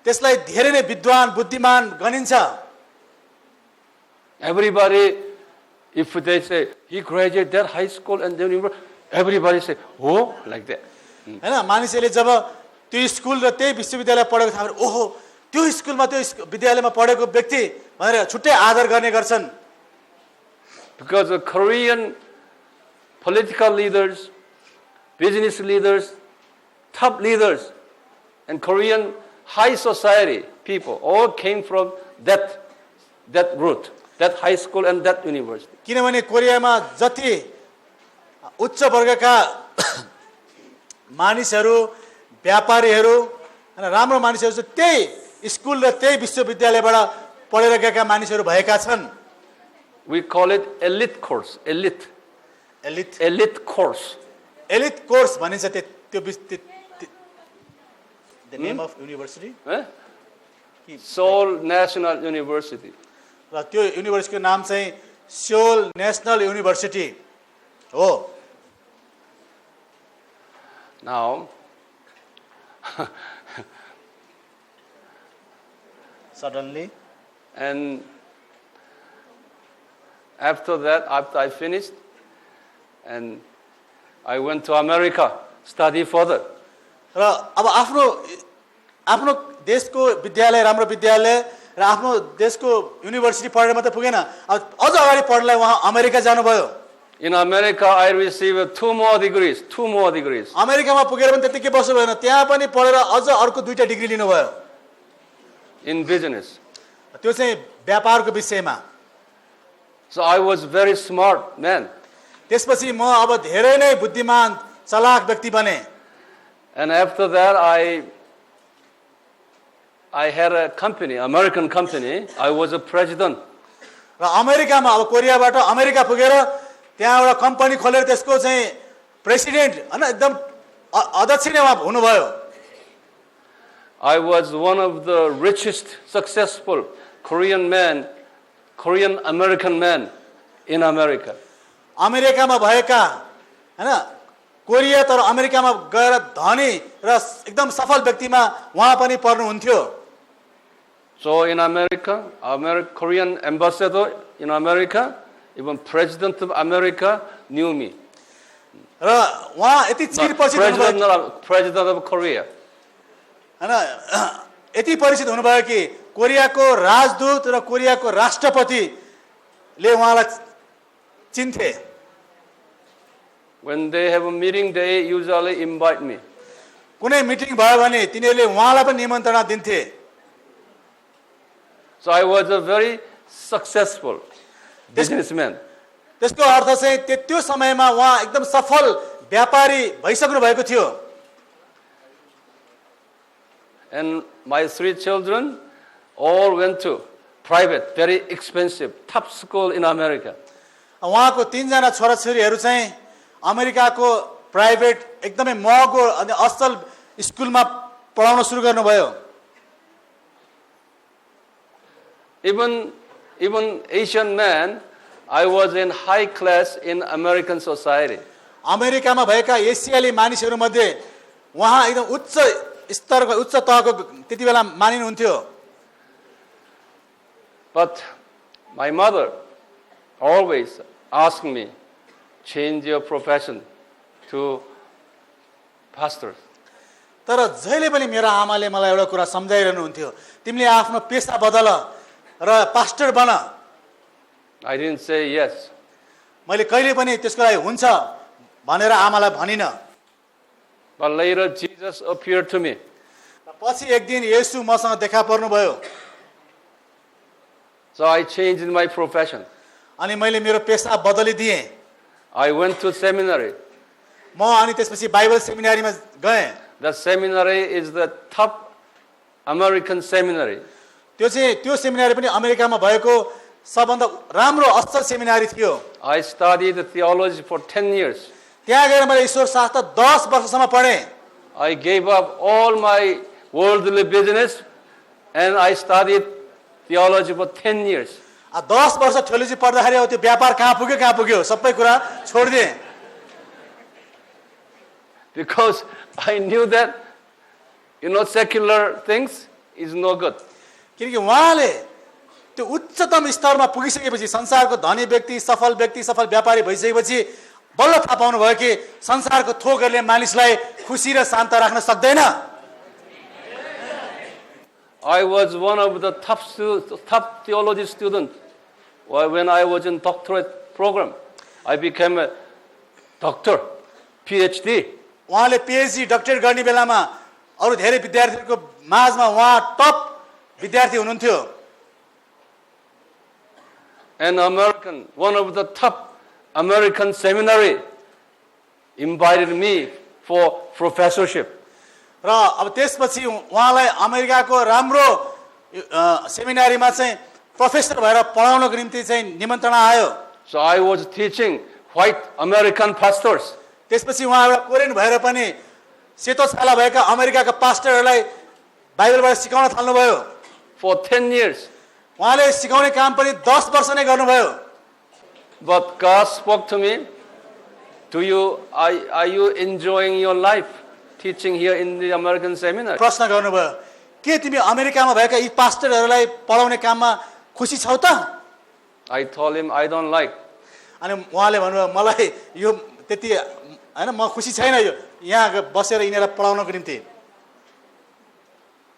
त्यसलाई धेरै नै विद्वान बुद्धिमान गनिन्छ। Everybody, if they say he graduated that high school and then everybody say, oh, like that. हैन मानिसहरूले जब त्यो स्कुल र त्यही विश्वविद्यालय पढेको थाहा पाएर ओहो त्यो स्कुलमा त्यो विद्यालयमा पढेको व्यक्ति भनेर छुट्टै आदर गर्ने गर्छन्। Because the Korean political leaders, business leaders, top leaders, and Korean high society people all came from that route, that high school and that university. किनभने कोरियामा जति उच्च वर्गका मानिसहरू व्यापारीहरू हैन राम्रो मानिसहरू चाहिँ त्यही स्कुल र त्यही विश्वविद्यालयबाट पढेर गएका मानिसहरू भएका छन्। We call it elite course, elite course. Elite course भनिन्छ त्यो the name of university Seoul National University. र त्यो युनिभर्सिटीको नाम चाहिँ सियोल नेशनल युनिभर्सिटी हो। Now, suddenly and after that, after I finished, and I went to America, study further. र अब आफ्नो देशको विद्यालय राम्रो विद्यालय र आफ्नो देशको युनिभर्सिटी पढेर मात्र पुगेन, अब अझ अगाडि पढ्नलाई उहाँ अमेरिका जानुभयो। In America, I received two more degrees. अमेरिकामा पुगेर पनि त्यतिकै बस्नु भएन, त्यहाँ पनि पढेर अझ अर्को 2टा डिग्री लिनुभयो। In business. त्यो चाहिँ व्यापारको विषयमा। So I was very smart man. त्यसपछि म अब धेरै नै बुद्धिमान चलाक व्यक्ति बने। And after that, I had a company, American company. I was a president. र अमेरिकामा अब कोरियाबाट अमेरिका पुगेर त्यहाँ एउटा कम्पनी खोलेर त्यसको चाहिँ प्रेसिडेन्ट हैन एकदम अध्यक्ष नै उहाँ हुनुभयो। I was one of the richest, successful Korean American men in America. अमेरिकामा भएका हैन कोरिया तर अमेरिकामा गएर धनी र एकदम सफल व्यक्तिमा उहाँ पनि पर्नुहुन्थ्यो। So in America, Korean ambassador in America, even president of America knew me. र उहाँ यति चिर परिचित हुनुभयो, president of Korea. हैन यति परिचित हुनुभयो कि कोरियाको राजदूत र कोरियाको राष्ट्रपतिले उहाँलाई चिन्थे। When they have a meeting, they usually invite me. कुनै मिटिङ भयो भने तिनीहरूले उहाँलाई पनि निमन्त्रणा दिन्थे। So I was a very successful businessman. त्यसको अर्थ चाहिँ त्यो समयमा उहाँ एकदम सफल व्यापारी भइसक्नु भएको थियो। And my 3 children all went to private, very expensive, top school in America. उहाँको 3 जना छोराछोरीहरू चाहिँ अमेरिकाको प्राइभेट एकदमै महँगो अनि असल स्कुलमा पढाउन सुरु गर्नुभयो। Even Asian man, I was in high class in American society. अमेरिकामा भएका एसियाली मानिसहरूमध्ये उहाँ एकदम उच्च स्तरको उच्च तहको त्यति बेला मानिनुहुन्थ्यो। But my mother always asked me, change your profession to pastor. तर जहिले पनि मेरो आमाले मलाई एउटा कुरा सम्झाइरहनुहुन्थ्यो, तिमीले आफ्नो पेसा बदल र पास्टर बन। I didn't say yes. मैले कहिले पनि त्यसको लागि हुन्छ भनेर आमालाई भनिन। But later Jesus appeared to me. पछि एक दिन येशू मसँग देखा पर्नुभयो। So I changed my profession. अनि मैले मेरो पेसा बदलिदिएँ। I went to seminary. म अनि त्यसपछि बाइबल सेमिनारीमा गएँ। The seminary is the top American seminary. त्यो सेमिनारी पनि अमेरिकामा भएको सबभन्दा राम्रो असल सेमिनारी थियो। I studied theology for 10 years. त्यहाँ गएर मैले ईश्वर शास्त्र 10 वर्षसम्म पढेँ। I gave up all my worldly business and I studied theology for 10 years. 10 वर्ष थियोलोजी पढ्दाखेरि अब त्यो व्यापार कहाँ पुग्यो सबै कुरा छोडिदिएँ। Because I knew that, secular things is no good. किनकि उहाँले त्यो उच्चतम स्तरमा पुगिसकेपछि संसारको धनी व्यक्ति, सफल व्यापारी भइसकेपछि बल्ल थाहा पाउनु भयो कि संसारको थोकहरूले मानिसलाई खुसी र शान्त राख्न सक्दैन। I was one of the top theology students when I was in doctorate program. I became a doctor, PhD. उहाँले पीएचडी डक्टरेट गर्ने बेलामा अरु धेरै विद्यार्थीहरूको माझमा उहाँ टप विद्यार्थी हुनुहुन्थ्यो। An American, one of the top American seminary invited me for professorship. र अब त्यसपछि उहाँलाई अमेरिकाको राम्रो सेमिनारीमा चाहिँ प्रोफेसर भएर पढाउनको निम्ति चाहिँ निमन्त्रणा आयो। So I was teaching white American pastors. त्यसपछि उहाँ एउटा कोरियन भएर पनि सेतो छाला भएका अमेरिकाका पास्टरहरूलाई बाइबलबाट सिकाउन थाल्नुभयो। For 10 years. उहाँले सिकाउने काम पनि 10 वर्ष नै गर्नुभयो। But God spoke to me, are you enjoying your life teaching here in the American seminary? प्रश्न गर्नुभयो, के तिमी अमेरिकामा भएका यी पास्टरहरूलाई पढाउने काममा खुसी छौ त? I told him I don't like. अनि उहाँले भन्नुभयो, मलाई यो त्यति हैन, म खुसी छैन यो यहाँ बसेर यिनीहरूलाई पढाउनको निम्ति।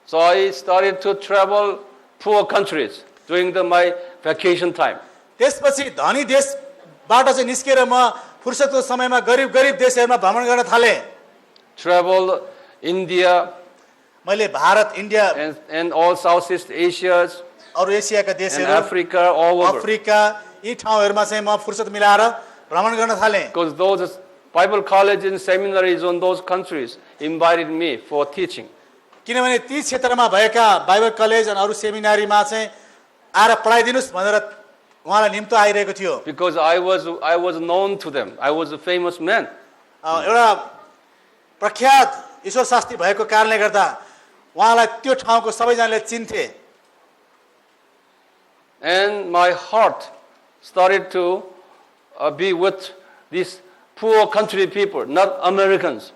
So I started to travel poor countries during my vacation time. त्यसपछि धनी देशबाट चाहिँ निस्केर म फुर्सदको समयमा गरिब देशहरूमा भ्रमण गर्न थालेँ। Travel India. मैले Bharat, India and all Southeast Asia. अरु एसियाका And देशहरू, Africa, all over. अफ्रिका, यी ठाउँहरूमा चाहिँ म फुर्सद मिलाएर भ्रमण गर्न थालेँ। Because those Bible colleges and seminaries in those countries invited me for teaching. किनभने ती क्षेत्रमा भएका बाइबल कलेज अनि अरु सेमिनारीमा चाहिँ आएर पढाइदिनुस् भनेर उहाँलाई निम्तो आइरहेको थियो। Because I was known to them. I was a famous man. एउटा प्रख्यात ईश्वर शास्त्री भएको कारणले गर्दा उहाँलाई त्यो ठाउँको सबैजनाले चिन्थे। And my heart started to be with these poor country people, not Americans.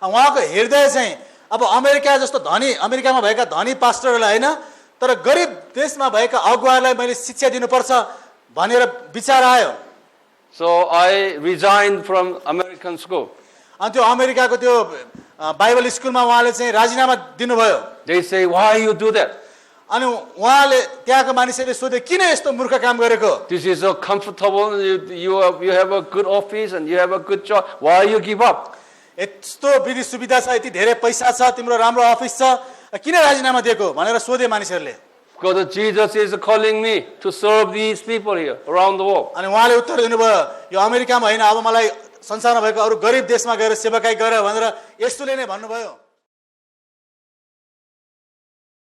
उहाँको हृदय चाहिँ अब अमेरिका जस्तो धनी, अमेरिकामा भएका धनी पास्टरहरूलाई हैन, तर गरिब देशमा भएका अगुवाहरूलाई मैले शिक्षा दिनुपर्छ भनेर विचार आयो। So I resigned from American school. अनि त्यो अमेरिकाको त्यो बाइबल स्कुलमा उहाँले चाहिँ राजीनामा दिनुभयो। They say, why you do that? अनि उहाँले त्यहाँको मानिसहरूले सोधे, किन यस्तो मूर्ख काम गरेको? This is so comfortable. You have a good office and you have a good job. Why you give up? यस्तो विधि सुविधा छ, यति धेरै पैसा छ, तिम्रो राम्रो अफिस छ, किन राजीनामा दिएको भनेर सोधे मानिसहरूले। Because Jesus is calling me to serve these people here around the world. अनि उहाँले उत्तर दिनुभयो, यो अमेरिकामा हैन, अब मलाई संसारमा भएको अरु गरिब देशमा गएर सेवाकाई गर भनेर यसोले नै भन्नुभयो।